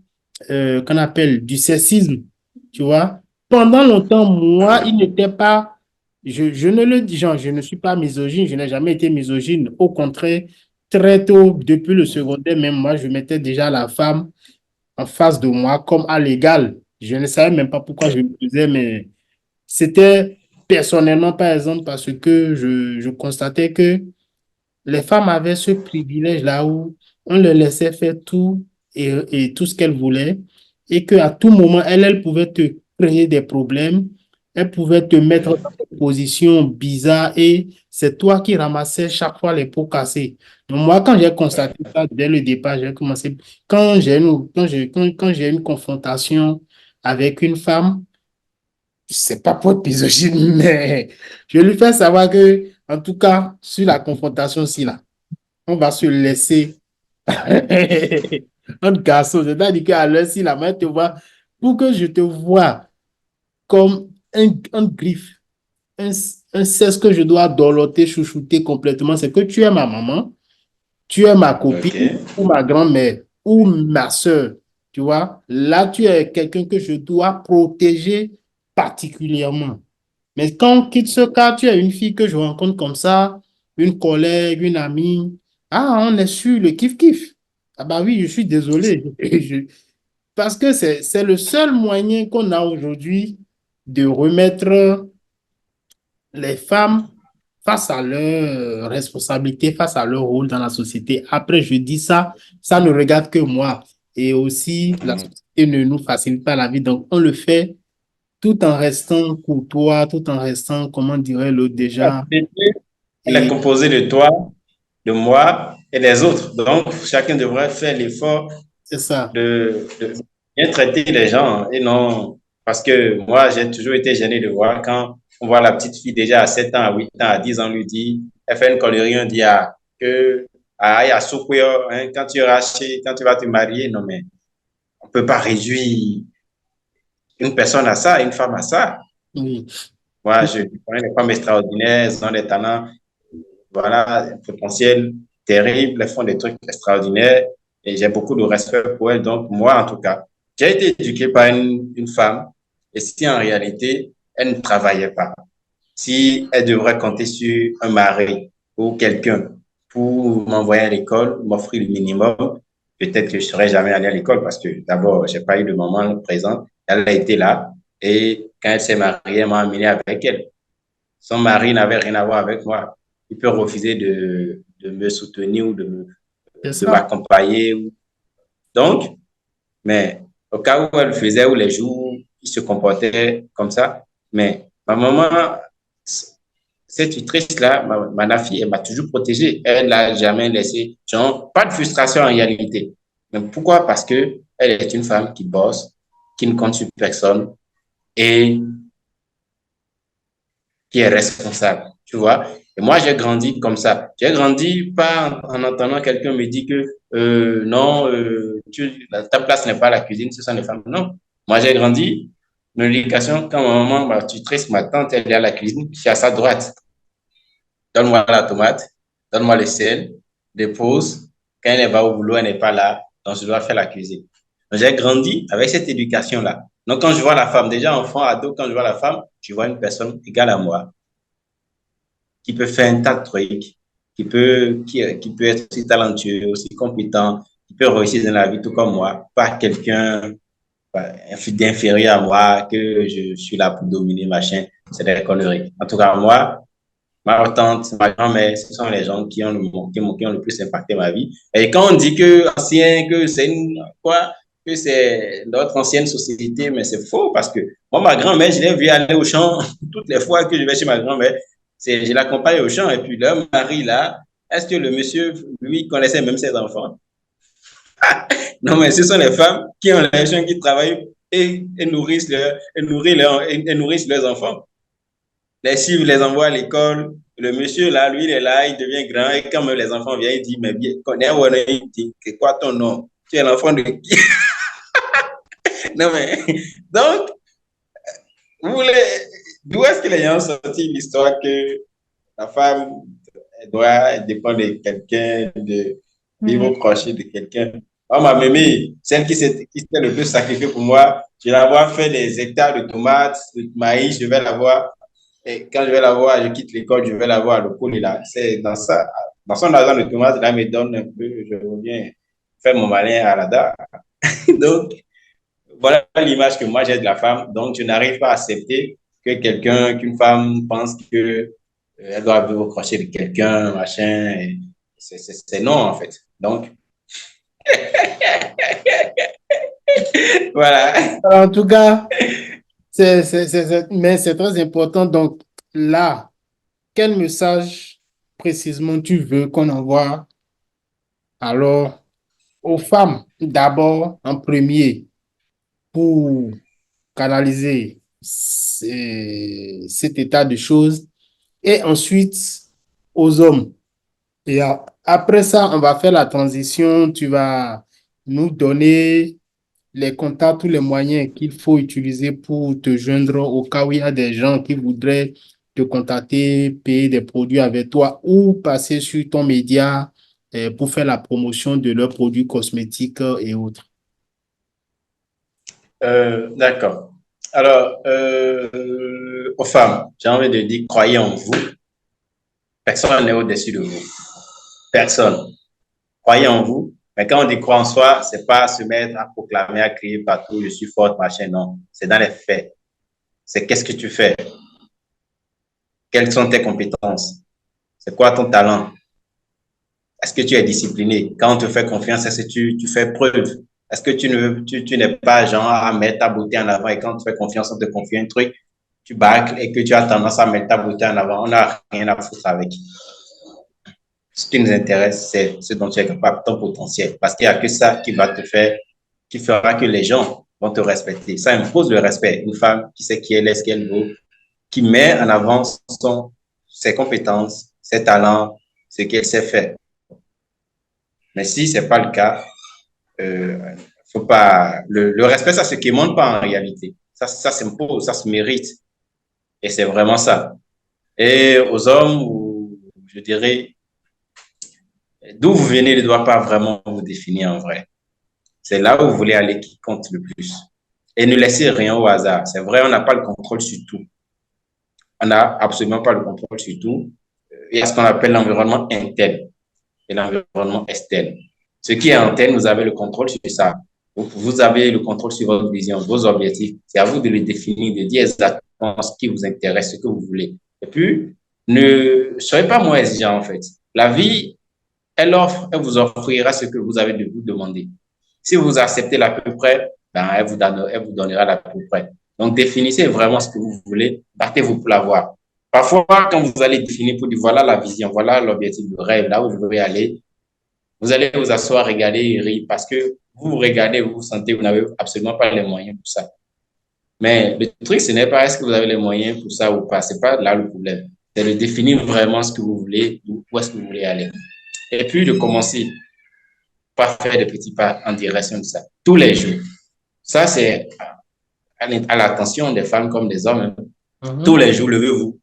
qu'on appelle du sexisme, tu vois. Pendant longtemps, moi, il n'était pas, je ne le dis, genre, je ne suis pas misogyne, je n'ai jamais été misogyne. Au contraire, très tôt, depuis le secondaire, même moi, je mettais déjà la femme en face de moi comme à l'égal. Je ne savais même pas pourquoi je le faisais, mais c'était personnellement, par exemple, parce que je constatais que les femmes avaient ce privilège-là où on leur laissait faire tout et tout ce qu'elles voulaient et qu'à tout moment, elles pouvaient te créer des problèmes, elles pouvaient te mettre oui, dans des positions bizarres et c'est toi qui ramassais chaque fois les pots cassés. Donc moi, quand j'ai constaté oui. ça dès le départ, j'ai commencé, quand j'ai une confrontation avec une femme, c'est pas pour être misogyne, mais je lui fais savoir que, en tout cas, sur la confrontation-ci, là, on va se laisser un garçon. C'est-à-dire qu'à l'heure, si la main te voit, pour que je te vois comme un griffe, un, un cesse que je dois dorloter, chouchouter complètement, c'est que tu es ma maman, tu es ma copine OK. ou ma grand-mère ou ma soeur. Tu vois, là, tu es quelqu'un que je dois protéger particulièrement. Mais quand on quitte ce cas, tu es une fille que je rencontre comme ça, une collègue, une amie. Ah, on est sur le kiff-kiff. Ah bah oui, je suis désolé. Parce que c'est le seul moyen qu'on a aujourd'hui de remettre les femmes face à leurs responsabilités, face à leur rôle dans la société. Après, je dis ça, ça ne regarde que moi. Et aussi, la Mhm. société ne nous facilite pas la vie. Donc, on le fait tout en restant courtois, tout en restant, comment dirait l'autre déjà, Elle est et composée de toi, de moi et des autres. Donc, chacun devrait faire l'effort c'est ça. de bien traiter les gens et non, parce que moi, j'ai toujours été gêné de voir quand on voit la petite fille déjà à 7 ans, à 8 ans, à 10 ans, lui dit, elle fait une connerie, on dit que, il y a Soukouyo, hein, quand tu quand tu vas te marier, non, mais on peut pas réduire une personne à ça, une femme à ça. Oui. Moi, je connais des femmes extraordinaires, elles ont des talents, voilà, potentiel terrible, elles font des trucs extraordinaires et j'ai beaucoup de respect pour elles. Donc, moi, en tout cas, j'ai été éduqué par une femme et si en réalité, elle ne travaillait pas, si elle devrait compter sur un mari ou quelqu'un pour m'envoyer à l'école, m'offrir le minimum, peut-être que je ne serais jamais allé à l'école parce que d'abord, je n'ai pas eu de moment présent. Elle a été là et quand elle s'est mariée, elle m'a amené avec elle. Son mari n'avait rien à voir avec moi. il peut refuser de me soutenir ou C'est de ça. m'accompagner. Donc, mais au cas où elle le faisait, ou les jours, il se comportait comme ça. Mais ma maman, cette tutrice-là, ma fille, elle m'a toujours protégée. Elle n'a jamais laissé, genre, pas de frustration en réalité. Mais pourquoi? Parce que elle est une femme qui bosse, qui ne compte sur personne et qui est responsable, tu vois. Et moi, j'ai grandi comme ça. J'ai grandi pas en entendant quelqu'un me dire que non, ta place n'est pas la cuisine, ce sont les femmes. Non. Moi, j'ai grandi dans l'éducation quand ma maman, ma tutrice, ma tante, elle est à la cuisine, je suis à sa droite. Donne-moi la tomate, donne-moi le sel, dépose. Quand elle va au boulot, elle n'est pas là, donc je dois faire la cuisine. Donc, j'ai grandi avec cette éducation-là. Donc, quand je vois la femme, déjà enfant, ado, quand je vois la femme, je vois une personne égale à moi, qui peut faire un tas de trucs, qui peut être aussi talentueux, aussi compétent, qui peut réussir dans la vie tout comme moi, pas quelqu'un d'inférieur à moi, que je suis là pour dominer, machin, c'est des conneries. En tout cas, moi, ma tante, ma grand-mère, ce sont les gens qui ont le plus impacté ma vie. Et quand on dit que ancien, que c'est quoi, que c'est notre ancienne société, mais c'est faux parce que moi, ma grand-mère, je l'ai vu aller au champ toutes les fois que je vais chez ma grand-mère. Je l'accompagne au champ et puis leur mari là, est-ce que le monsieur, lui, connaissait même ses enfants? Non, mais ce sont les femmes qui ont les gens qui travaillent et nourrissent leurs enfants. Les filles les envoient à l'école. Le monsieur, là, lui, il est là, il devient grand. Et quand même les enfants viennent, il dit, mais bien, connais, c'est quoi ton nom? Tu es l'enfant de qui? Non, mais, donc, vous voulez, d'où est-ce que les gens ont sorti l'histoire que la femme elle doit dépendre de quelqu'un, de vivre au crochet de quelqu'un? Oh, ma mémé, celle qui s'est le plus sacrifiée pour moi, je vais la voir faire des hectares de tomates, de maïs, je vais la voir. Et quand je vais la voir, je quitte l'école, je vais la voir, le colis là. C'est dans ça, dans son argent de tomate, là, me donne un peu, je reviens faire mon malin à la dame. Donc, voilà l'image que moi j'ai de la femme. Donc, je n'arrive pas à accepter que qu'une femme pense que elle doit vivre au crochet de quelqu'un, machin. C'est non, en fait. Donc, voilà. En tout cas, mais c'est très important. Donc là, quel message précisément tu veux qu'on envoie alors aux femmes d'abord en premier pour canaliser cet état de choses et ensuite aux hommes. Et après ça, on va faire la transition. Tu vas nous donner les contacts, tous les moyens qu'il faut utiliser pour te joindre au cas où il y a des gens qui voudraient te contacter, payer des produits avec toi ou passer sur ton média pour faire la promotion de leurs produits cosmétiques et autres. D'accord. Alors, aux femmes, j'ai envie de dire, croyez en vous. Personne n'est au-dessus de vous. Personne. Croyez en vous. Mais quand on dit croire en soi, c'est pas se mettre à proclamer, à crier partout, je suis forte, machin, non. C'est dans les faits. C'est qu'est-ce que tu fais? Quelles sont tes compétences? C'est quoi ton talent? Est-ce que tu es discipliné? Quand on te fait confiance, est-ce que tu fais preuve? Est-ce que tu n'es pas genre à mettre ta beauté en avant et quand on te fait confiance, on te confie un truc, tu bâcles et que tu as tendance à mettre ta beauté en avant, on n'a rien à foutre avec. Ce qui nous intéresse, c'est ce dont tu es capable, ton potentiel. Parce qu'il n'y a que ça qui va te faire, qui fera que les gens vont te respecter. Ça impose le respect. Une femme qui sait qui elle est, ce qu'elle vaut, qui met en avant ses compétences, ses talents, ce qu'elle sait faire. Mais si ce n'est pas le cas, faut pas, le respect, ça se quémande pas en réalité. Ça s'impose, ça se mérite. Et c'est vraiment ça. Et aux hommes, je dirais, d'où vous venez ne doit pas vraiment vous définir en vrai. C'est là où vous voulez aller qui compte le plus. Et ne laissez rien au hasard. C'est vrai, on n'a pas le contrôle sur tout. On n'a absolument pas le contrôle sur tout. Il y a ce qu'on appelle l'environnement interne et l'environnement externe. Ce qui est interne, vous avez le contrôle sur ça. Vous avez le contrôle sur votre vision, vos objectifs. C'est à vous de les définir, de dire exactement ce qui vous intéresse, ce que vous voulez. Et puis, ne soyez pas moins exigeant en fait. La vie, elle vous offrira ce que vous avez de vous demander. Si vous acceptez l'à peu près, ben, elle vous donnera l'à peu près. Donc, définissez vraiment ce que vous voulez, battez-vous pour l'avoir. Parfois, quand vous allez définir pour dire voilà la vision, voilà l'objectif de rêve, là où je veux aller, vous allez vous asseoir, regarder et rire parce que vous vous regardez, vous vous sentez, vous n'avez absolument pas les moyens pour ça. Mais le truc, ce n'est pas est-ce que vous avez les moyens pour ça ou pas. C'est pas là le problème. C'est de définir vraiment ce que vous voulez, où est-ce que vous voulez aller. Et puis de commencer par faire des petits pas en direction de ça. Tous les jours. Ça, c'est à l'attention des femmes comme des hommes. Tous les jours, levez-vous,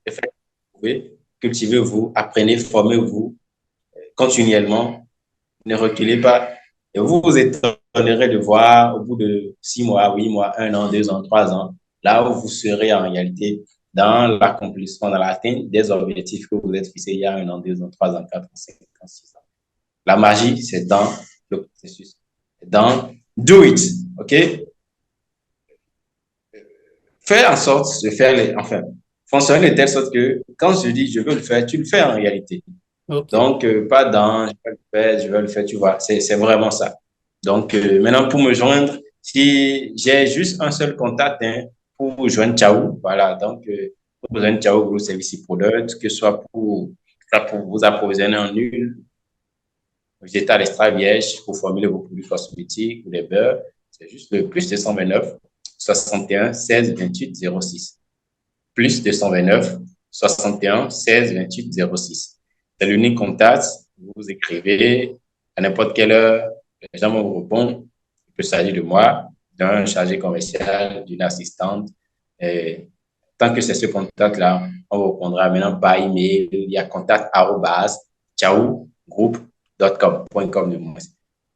cultivez-vous, apprenez, formez-vous continuellement. Ne reculez pas. Et vous vous étonnerez de voir au bout de 6 mois, 8 mois, 1 an, 2 ans, 3 ans, là où vous serez en réalité dans l'accomplissement, dans l'atteinte des objectifs que vous êtes fixés il y a 1 an, 2 ans, 3 ans, 4 ans, 5 ans, 6 ans. La magie, c'est dans le processus. C'est dans do it. OK? Faire en sorte de faire enfin, fonctionner de telle sorte que quand je dis je veux le faire, tu le fais en réalité. Ok. Donc, pas dans je vais le faire, tu vois. C'est vraiment ça. Donc, maintenant, pour me joindre, si j'ai juste un seul contact hein, pour vous joindre Ciao, voilà. Donc, pour vous joindre Ciao Group Service Product, que ce soit pour vous approvisionner en huile, végétal extra vierge, pour formuler vos produits cosmétiques ou des beurres, c'est juste le plus 229 61 16 28 06. Plus 229 61 16 28 06. C'est l'unique contact. Vous écrivez à n'importe quelle heure. Les gens vont vous répondre. Il peut s'agir de moi, d'un chargé commercial, d'une assistante. Et tant que c'est ce contact-là, on vous répondra maintenant par email. Il y a contact@ciaogroup.com de moi.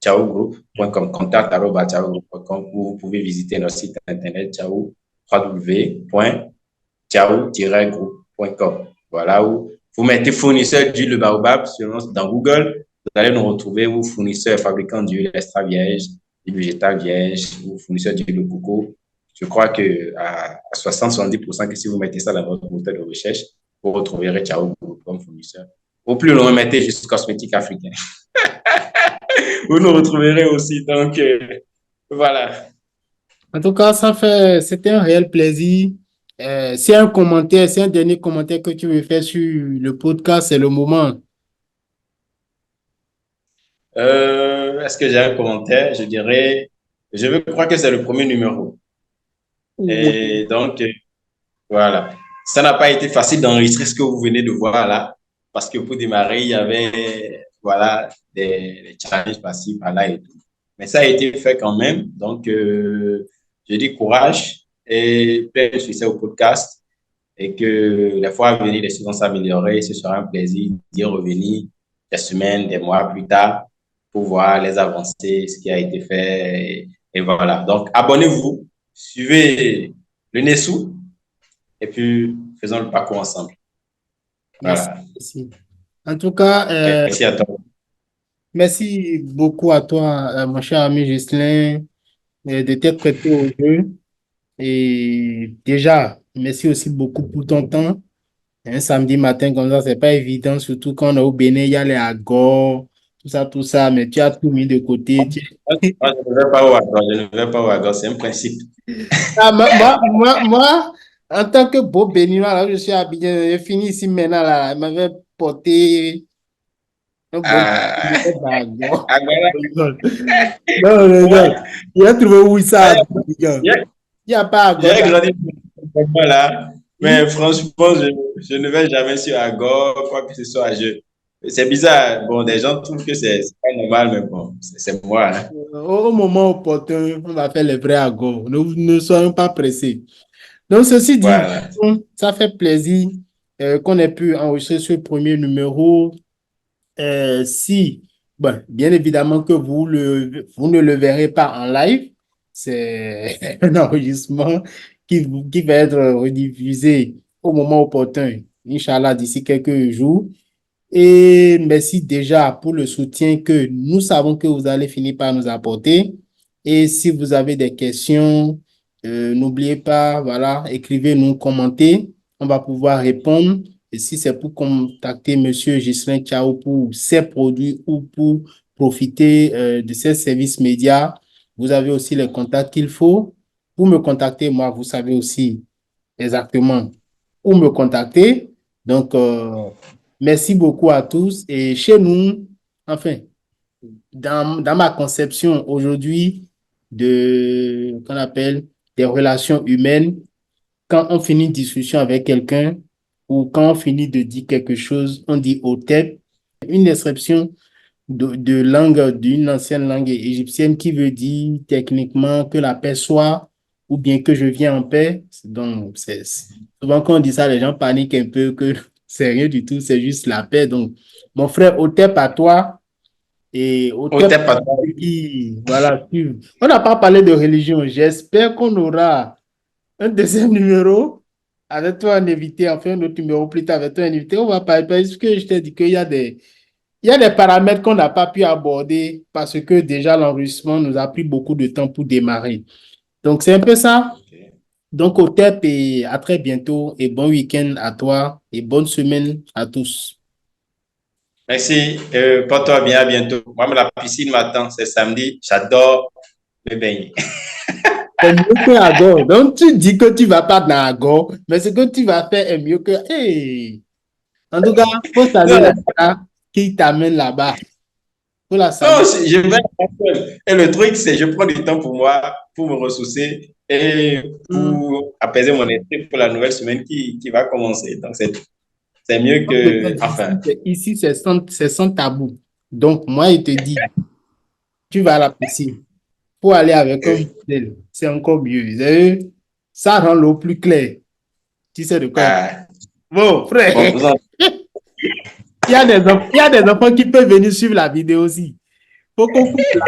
ciaogroup.com, contact@ciaogroup.com, où vous pouvez visiter notre site internet ciao, www.ciao-group.com. Voilà où vous mettez fournisseur d'huile baobab dans Google, vous allez nous retrouver ou fournisseur fabricant d'huile extra vierge, d'huile végétale vierge ou fournisseur d'huile de coco. Je crois que à 60-70% que si vous mettez ça dans votre moteur de recherche, vous retrouverez Ciao Group comme fournisseur. Au plus loin, mettez juste cosmétique africain. Vous nous retrouverez aussi. Donc, voilà. En tout cas, c'était un réel plaisir. C'est un commentaire, c'est un dernier commentaire que tu veux faire sur le podcast, c'est le moment. Est-ce que j'ai un commentaire? Je dirais, je crois que c'est le premier numéro. Oui. Et donc, voilà. Ça n'a pas été facile d'enregistrer ce que vous venez de voir là, parce que pour démarrer, il y avait, voilà, des challenges par-ci, par-là et tout. Mais ça a été fait quand même. Donc, je dis courage et plein de succès au podcast et que les fois à venir, les choses vont s'améliorer. Ce sera un plaisir d'y revenir des semaines, des mois plus tard pour voir les avancées, ce qui a été fait. Et voilà. Donc, abonnez-vous, suivez le Nessou et puis faisons le parcours ensemble. Merci. Voilà. Merci. En tout cas, Merci à toi. merci beaucoup à toi, mon cher ami Ghislain, de t'être prêté au jeu. Et déjà, merci aussi beaucoup pour ton temps. Un samedi matin comme ça, c'est pas évident, surtout quand on est au Bénin, il y a les agors, tout ça, mais tu as tout mis de côté. Moi, je ne vais pas au Agor, je ne vais pas au Agor, c'est un principe. Ah, moi, en tant que beau Béninois, là, je suis habillé, j'ai fini ici maintenant, là, il m'avait porté un bon Ah, agor. Agor, Non, regarde, moi, il a trouvé où ça, moi, agor, regarde. j'ai Il n'y a pas agor j'ai dans grandi comme moi là, le mais franchement, je ne vais jamais sur Agor, quoi que ce soit. C'est bizarre. Bon, des gens trouvent que c'est pas normal, mais bon, c'est moi. Hein. Au moment opportun, on va faire les vrais agos. Ne soyons pas pressés. Donc, ceci dit, Voilà. bon, ça fait plaisir qu'on ait pu enregistrer ce premier numéro. Si, bon, bien évidemment que vous ne le verrez pas en live, c'est un enregistrement qui va être rediffusé au moment opportun, Inch'Allah, d'ici quelques jours. Et merci déjà pour le soutien que nous savons que vous allez finir par nous apporter. Et si vous avez des questions, n'oubliez pas, voilà, écrivez-nous, commentez. On va pouvoir répondre Et si c'est pour contacter Monsieur Ghislain Thiaw pour ses produits ou pour profiter de ses services médias, vous avez aussi les contacts qu'il faut. Pour me contacter, moi, vous savez aussi exactement où me contacter. Donc, merci beaucoup à tous. Et chez nous, enfin, dans ma conception aujourd'hui qu'on appelle des relations humaines, quand on finit une discussion avec quelqu'un ou quand on finit de dire quelque chose, on dit au tête, une description de langue, d'une ancienne langue égyptienne qui veut dire techniquement que la paix soit ou bien que je viens en paix. Donc, souvent quand on dit ça, les gens paniquent un peu que c'est rien du tout, c'est juste la paix. Donc, mon frère, au tête à toi et au Au tête tes à patrons. ceux qui, voilà, suivent. On n'a pas parlé de religion. J'espère qu'on aura un deuxième numéro avec toi un invité, enfin un autre numéro plus tard avec toi un invité. On va parler parce que je t'ai dit qu'il y a il y a des paramètres qu'on n'a pas pu aborder parce que déjà l'enregistrement nous a pris beaucoup de temps pour démarrer. Donc c'est un peu ça. Ok. Donc au TEP et à très bientôt et bon week-end à toi et bonne semaine à tous. Merci. Porte-toi bien, à bientôt. Moi, la piscine m'attend, c'est samedi. J'adore me baigner. C'est mieux que Agor. Donc tu dis que tu vas pas dans Agor, mais ce que tu vas faire est mieux que... Hey! En tout cas, faut saluer la Non, gars qui t'amène là-bas. Faut la non, saluer. je vais être seul. Et le truc, c'est je prends du temps pour moi, pour me ressourcer et Hmm. pour apaiser mon esprit pour la nouvelle semaine qui va commencer. Donc, c'est mieux Comme je t'ai que... dit, Enfin, ici, c'est sans tabou. Donc, moi, il te dit, tu vas à la piscine pour aller avec un modèle. C'est encore mieux. Vous avez ça rend l'eau plus claire. Tu sais de quoi? ah, Bon, bon, frère, il y a des enfants qui peuvent venir suivre la vidéo aussi. Faut qu'on coupe là.